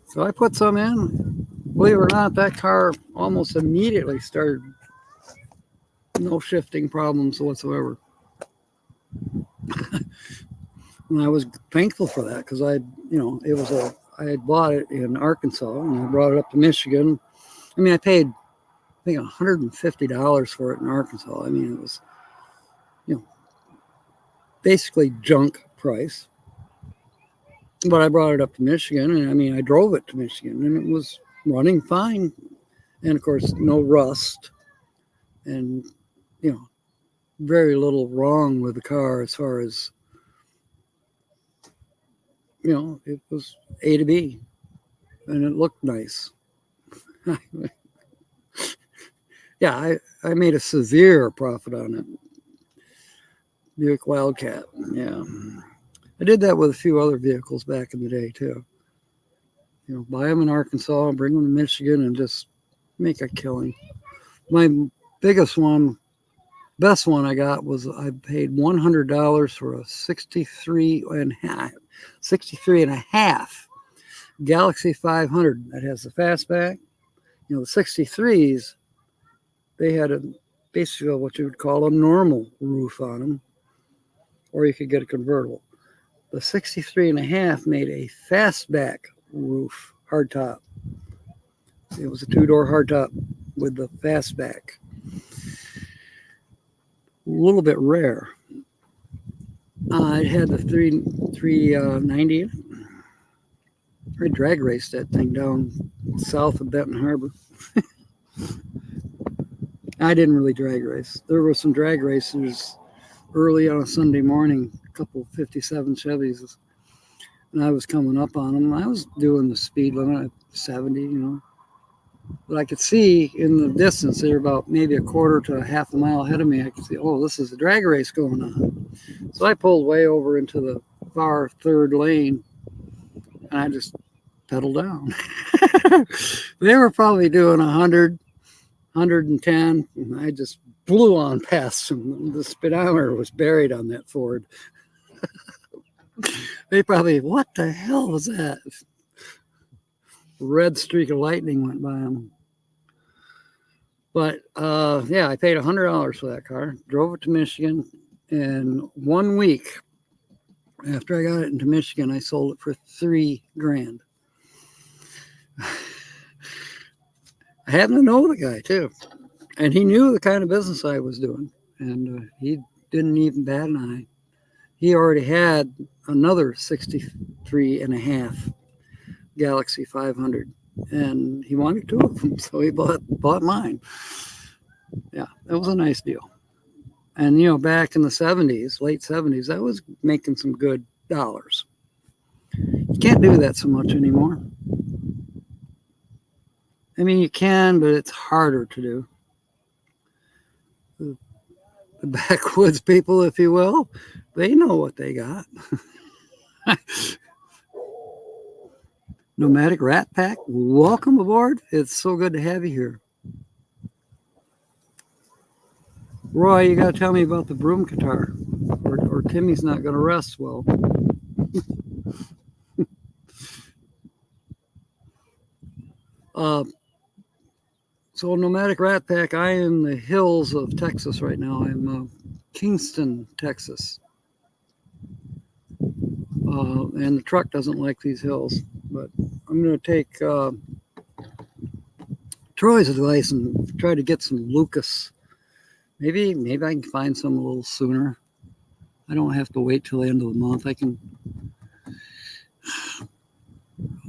So I put some in. Believe it or not, that car almost immediately started no shifting problems whatsoever. And I was thankful for that because I had bought it in Arkansas and I brought it up to Michigan. I mean, I paid, I think, $150 for it in Arkansas. I mean, it was, basically junk price. But I brought it up to Michigan, and I mean, I drove it to Michigan, and it was running fine. And of course, no rust, and very little wrong with the car as far as it was A to B, and it looked nice. Yeah, I made a severe profit on it. Buick Wildcat, yeah. I did that with a few other vehicles back in the day too. You know, buy them in Arkansas, bring them to Michigan, and just make a killing. My biggest one, best one I got was I paid $100 for a 63 and a half Galaxy 500 that has the fastback. You know, the 63s, they had basically what you would call a normal roof on them, or you could get a convertible. The 63 and a half made a fastback roof hardtop. It was a two-door hardtop with the fastback. A little bit rare. It had the 390 in it. I drag raced that thing down south of Benton Harbor. I didn't really drag race. There were some drag racers early on a Sunday morning, a couple 57 Chevys, and I was coming up on them. I was doing the speed limit at 70, you know. But I could see in the distance, they were about maybe a quarter to a half a mile ahead of me. I could see, oh, this is a drag race going on. So I pulled way over into the far third lane, and I just pedaled down. They were probably doing 100, 110, and I just blew on past them. The speedometer was buried on that Ford. They probably, what the hell was that? Red streak of lightning went by them. But yeah, I paid $100 for that car, drove it to Michigan, and 1 week after I got it into Michigan, I sold it for $3,000. I happened to know the guy too, and he knew the kind of business I was doing, and he didn't even bat an eye. He already had another 63 and a half Galaxy 500, and he wanted two of them, so he bought mine. Yeah, that was a nice deal. And you know, back in the 70s, late 70s, I was making some good dollars. You can't do that so much anymore. I mean, you can, but it's harder to do. The backwoods people, if you will, they know what they got. Nomadic Rat Pack, welcome aboard. It's so good to have you here. Roy, you got to tell me about the broom guitar, or Timmy's not going to rest well. So Nomadic Rat Pack, I am in the hills of Texas right now. I'm Kingston, Texas. And the truck doesn't like these hills, but I'm going to take Troy's advice and try to get some Lucas. Maybe I can find some a little sooner. I don't have to wait till the end of the month. I can.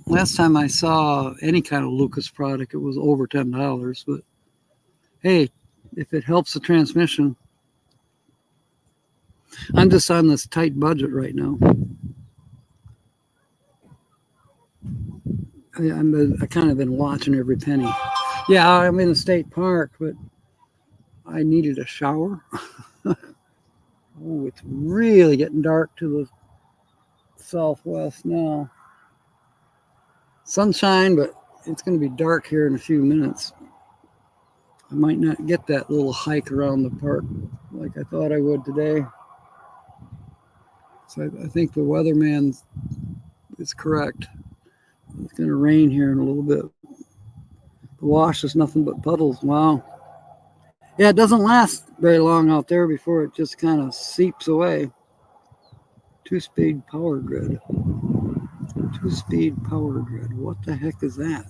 Last time I saw any kind of Lucas product, it was over $10. But hey, if it helps the transmission, I'm just on this tight budget right now. I kind of been watching every penny. Yeah, I'm in a state park, but I needed a shower. Oh, it's really getting dark to the southwest now. Sunshine, but it's going to be dark here in a few minutes. I might not get that little hike around the park like I thought I would today. So I think the weatherman is correct. It's going to rain here in a little bit. The wash is nothing but puddles. Wow. Yeah, it doesn't last very long out there before it just kind of seeps away. 2-speed power grid. 2-speed power grid. What the heck is that?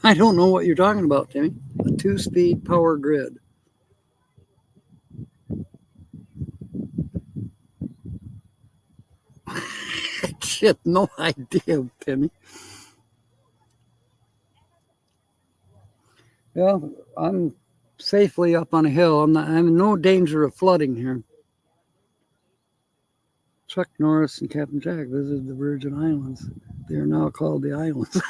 I don't know what you're talking about, Timmy. A 2-speed power grid. Shit, no idea, Timmy. Well, I'm safely up on a hill. I'm in no danger of flooding here. Chuck Norris and Captain Jack visited the Virgin Islands. They are now called the Islands.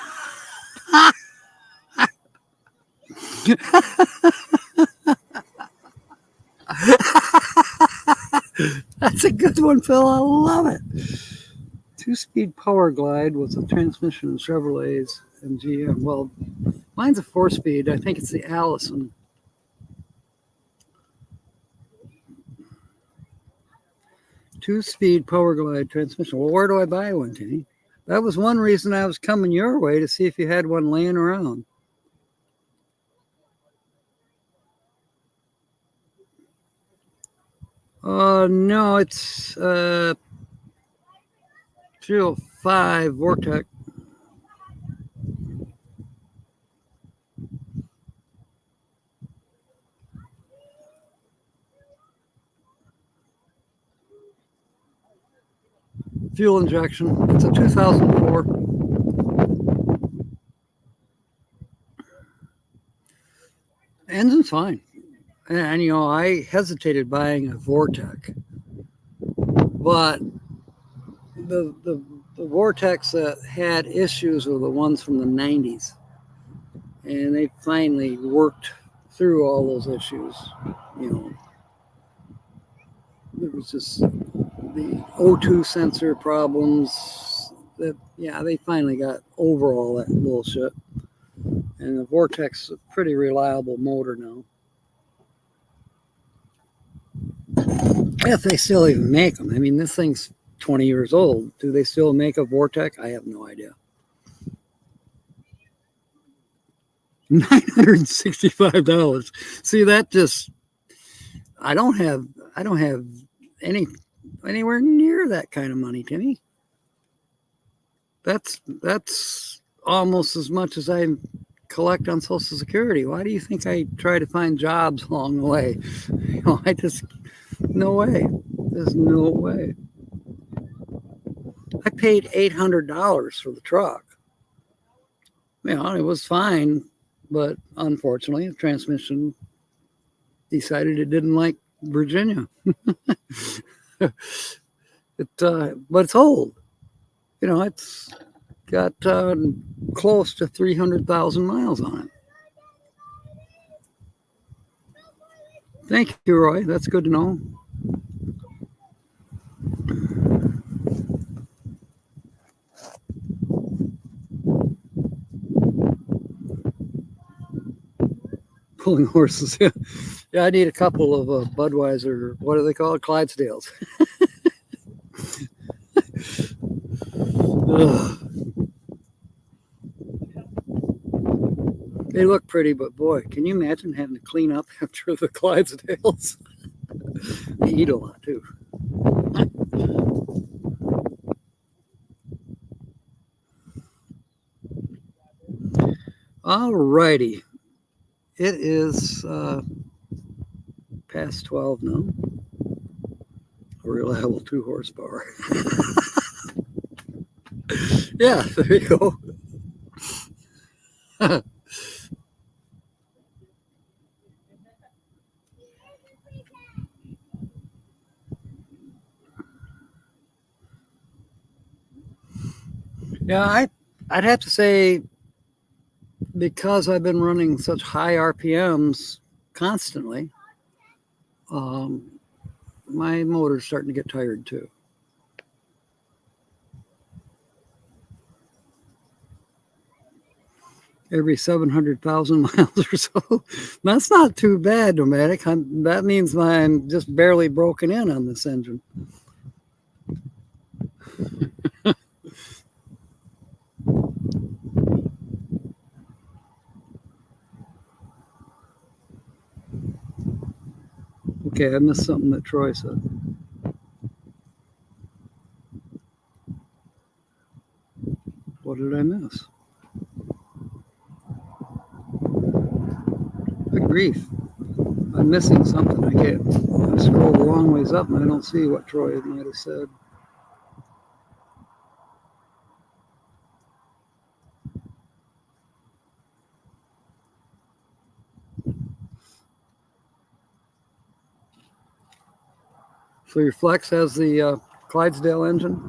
That's a good one, Phil. I love it. 2-speed power glide with a transmission in Chevrolets and GM. Well, mine's a 4-speed. I think it's the Allison. Two-speed power glide transmission. Well, where do I buy one, Timmy? That was one reason I was coming your way, to see if you had one laying around. No, it's 305 Vortex. Fuel injection. It's a 2004. Engine's fine. And, you know, I hesitated buying a Vortex, but the Vortex that had issues were the ones from the 90s. And they finally worked through all those issues. You know, it was just the O2 sensor problems that, yeah, they finally got over all that bullshit. And the Vortex is a pretty reliable motor now. If they still even make them. I mean, this thing's 20 years old. Do they still make a Vortex? I have no idea. $965. See, that just, I don't have anywhere near that kind of money, Timmy. That's almost as much as I collect on Social Security. Why do you think I try to find jobs along the way? You know, no way. There's no way. I paid $800 for the truck. You know, it was fine, but unfortunately, the transmission decided it didn't like Virginia. But it's old. You know, it's got close to 300,000 miles on it. Thank you, Roy. That's good to know. Pulling horses. Yeah, I need a couple of Budweiser, what are they called? Clydesdales. They look pretty, but boy, can you imagine having to clean up after the Clydesdales? They eat a lot too. All righty. It is past 12 now. A reliable 2 horsepower. Yeah, there you go. Yeah, I'd have to say, because I've been running such high RPMs constantly, my motor's starting to get tired too. Every 700,000 miles or so. That's not too bad, Nomadic. That means I'm just barely broken in on this engine. Okay, I missed something that Troy said. What did I miss? Good grief. I'm missing something. I can't. I scrolled a long ways up and I don't see what Troy might have said. So your Flex has the Clydesdale engine?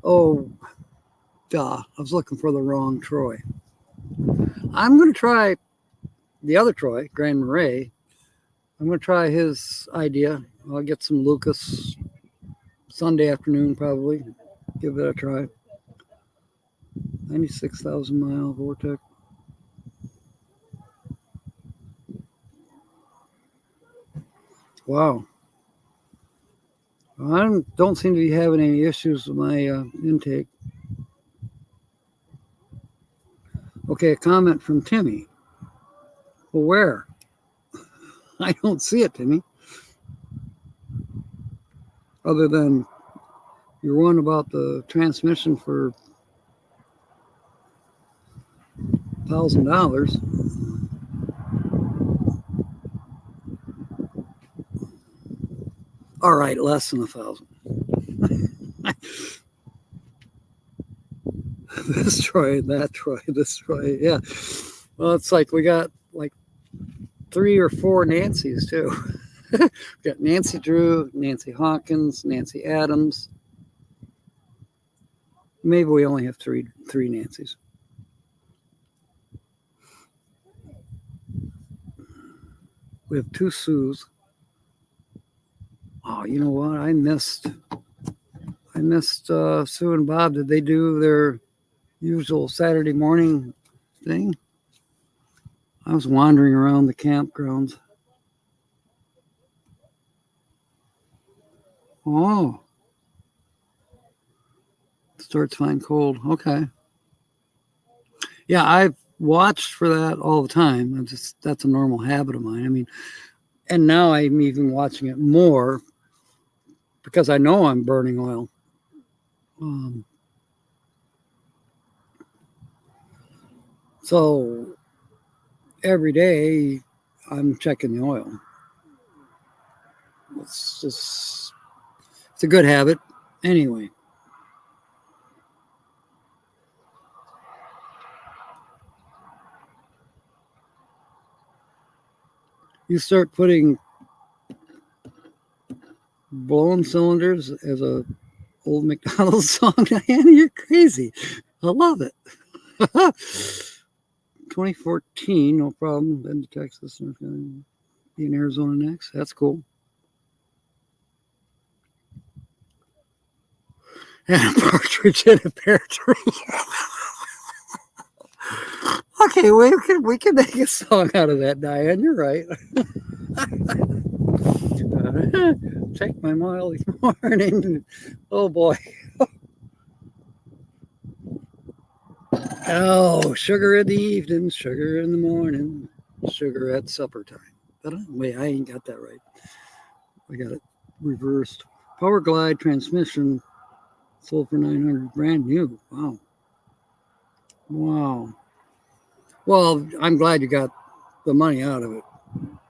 Oh, duh. I was looking for the wrong Troy. I'm going to try the other Troy, Grand Marais, I'm going to try his idea. I'll get some Lucas Sunday afternoon probably. Give it a try. 96,000 mile Vortex. Wow. I don't seem to be having any issues with my intake. Okay, a comment from Timmy. Well, where? I don't see it, Timmy. Other than your one about the transmission for $1,000. All right, less than 1,000. This Troy, that Troy, this Troy. Yeah. Well, it's like we got like 3 or 4 Nancys too. We got Nancy Drew, Nancy Hawkins, Nancy Adams. Maybe we only have three Nancys. We have 2 Sues. Oh, you know what? I missed Sue and Bob. Did they do their usual Saturday morning thing? I was wandering around the campgrounds. Oh. Starts fine cold. Okay. Yeah, I've watched for that all the time. That's a normal habit of mine. I mean, and now I'm even watching it more because I know I'm burning oil. So every day I'm checking the oil. It's a good habit. Anyway. You start putting blowing cylinders as a old McDonald's song, Diana, you're crazy. I love it. 2014, no problem. Been to Texas, be in Arizona next. That's cool. And a partridge in a pear tree. Okay, we can make a song out of that, Diane. You're right. Take my Molly morning. Oh boy. Oh, sugar in the evening, sugar in the morning, sugar at supper time. Wait, I ain't got that right. I got it reversed. Power Glide transmission sold for $900, brand new. Wow. Wow. Well, I'm glad you got the money out of it,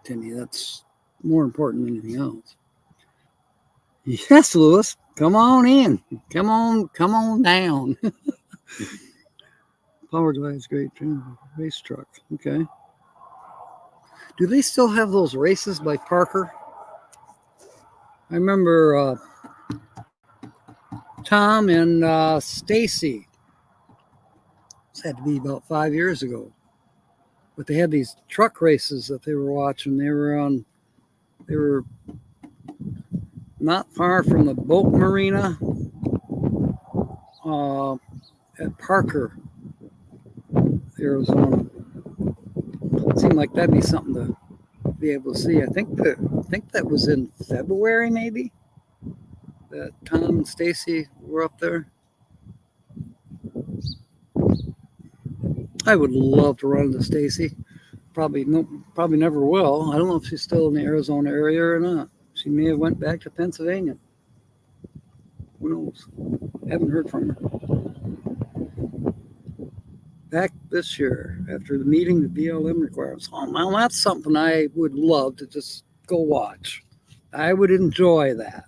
Timmy. That's more important than anything else. Yes, Lewis. Come on in. Come on down. Power Glide's great too. Race truck. Okay. Do they still have those races by Parker? I remember Tom and Stacy. This had to be about 5 years ago. But they had these truck races that they were watching. They were not far from the boat marina at Parker, Arizona. It seemed like that'd be something to be able to see. I think that was in February, maybe. That Tom and Stacy were up there. I would love to run into Stacy. Probably never will. I don't know if she's still in the Arizona area or not. She may have went back to Pennsylvania. Who knows? Haven't heard from her. Back this year after the meeting the BLM requirements. Oh, well, that's something I would love to just go watch. I would enjoy that.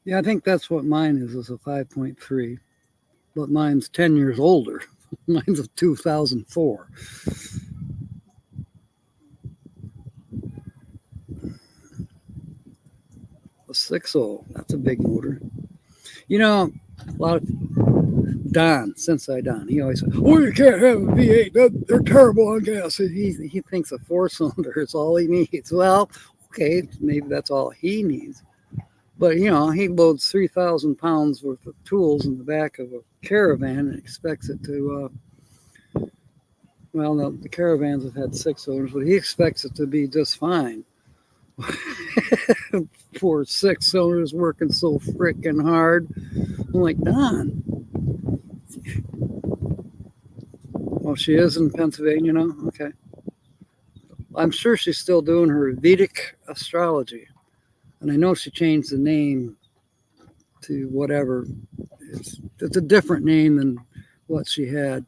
Yeah, I think that's what mine is a 5.3, but mine's 10 years older. Mine's a 2004. A 6.0. That's a big motor. You know, a lot of Sensei Don, he always says, "Oh, you can't have a V8. They're terrible on gas." He thinks a 4-cylinder is all he needs. Well, okay, maybe that's all he needs. But, you know, he loads 3,000 pounds worth of tools in the back of a caravan and expects it to, well, no, the caravans have had 6 owners, but he expects it to be just fine. Poor 6 owners working so freaking hard. I'm like, Don. Well, she is in Pennsylvania now? Okay. I'm sure she's still doing her Vedic astrology. And I know she changed the name to whatever. It's a different name than what she had.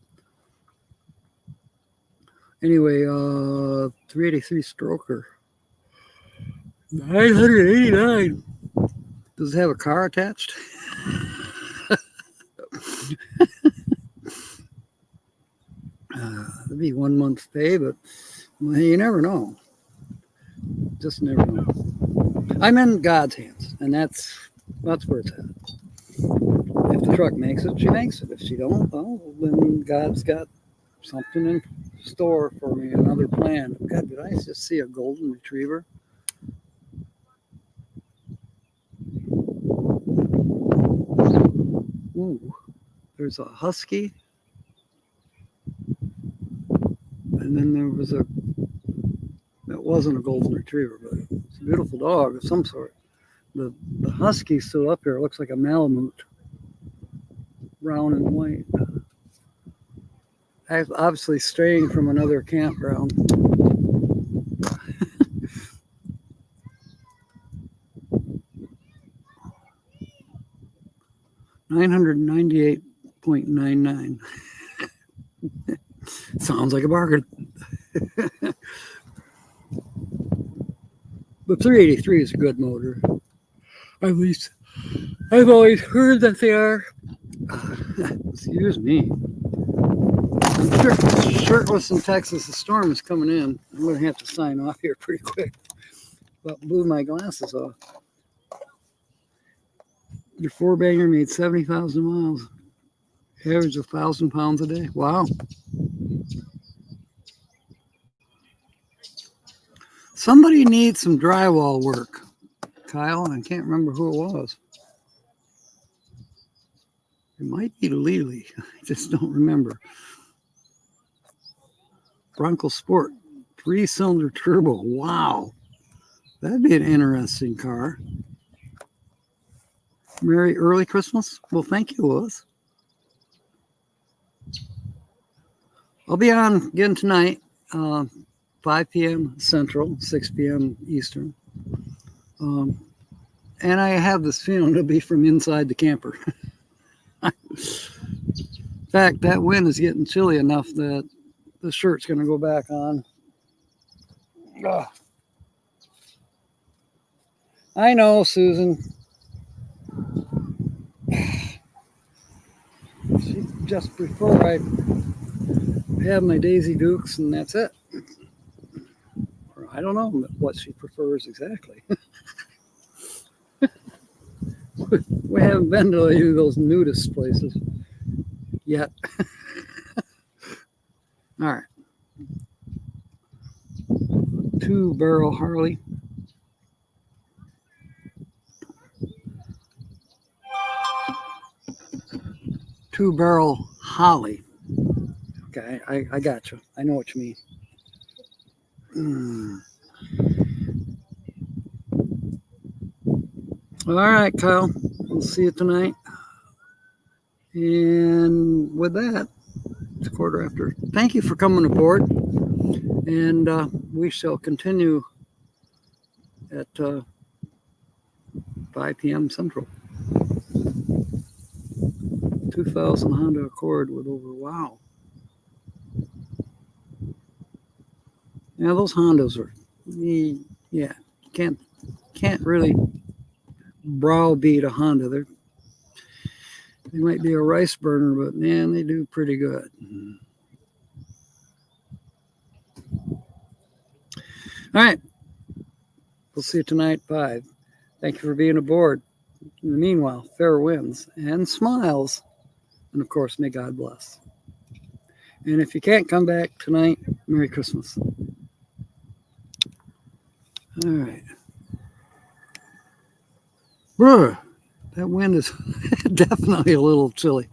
Anyway, 383 stroker. 989. Does it have a car attached? That'd be 1 month's pay, but well, you never know. Just never know. I'm in God's hands, and that's where it's at. If the truck makes it, she makes it. If she don't, well, then God's got something in store for me, another plan. God, did I just see a golden retriever? Ooh, there's a husky. And then there was it wasn't a golden retriever, but it's a beautiful dog of some sort. The husky still up here. It looks like a Malamute, brown and white. Obviously straying from another campground. $998.99. Sounds like a bargain. But 383 is a good motor. At least I've always heard that they are. Excuse me. I'm shirtless in Texas. The storm is coming in. I'm going to have to sign off here pretty quick. But blew my glasses off. Your 4-banger made 70,000 miles. Average 1,000 pounds a day. Wow. Somebody needs some drywall work, Kyle. I can't remember who it was. It might be Lely. I just don't remember. Bronco Sport, 3-cylinder turbo. Wow. That'd be an interesting car. Merry early Christmas. Well, thank you, Willis. I'll be on again tonight, 5 p.m. Central, 6 p.m. Eastern. And I have this feeling it'll be from inside the camper. In fact, that wind is getting chilly enough that the shirt's going to go back on. Ugh. I know, Susan. She just prefer I have my Daisy Dukes and that's it. Or I don't know what she prefers exactly. We haven't been to any of those nudist places yet. All right. 2-barrel Harley. Two-barrel Holly. Okay, I got you. I know what you mean. All right, Kyle. We'll see you tonight. And with that, it's 1:15. Thank you for coming aboard. And we shall continue at 5 p.m. Central. 2000 Honda Accord with over, wow. Yeah, those Hondas are, yeah, can't really browbeat a Honda. They might be a rice burner, but man, they do pretty good. All right. We'll see you tonight at 5. Thank you for being aboard. In the meanwhile, fair winds and smiles. And of course, may God bless. And if you can't come back tonight, Merry Christmas. All right. Brr, that wind is definitely a little chilly.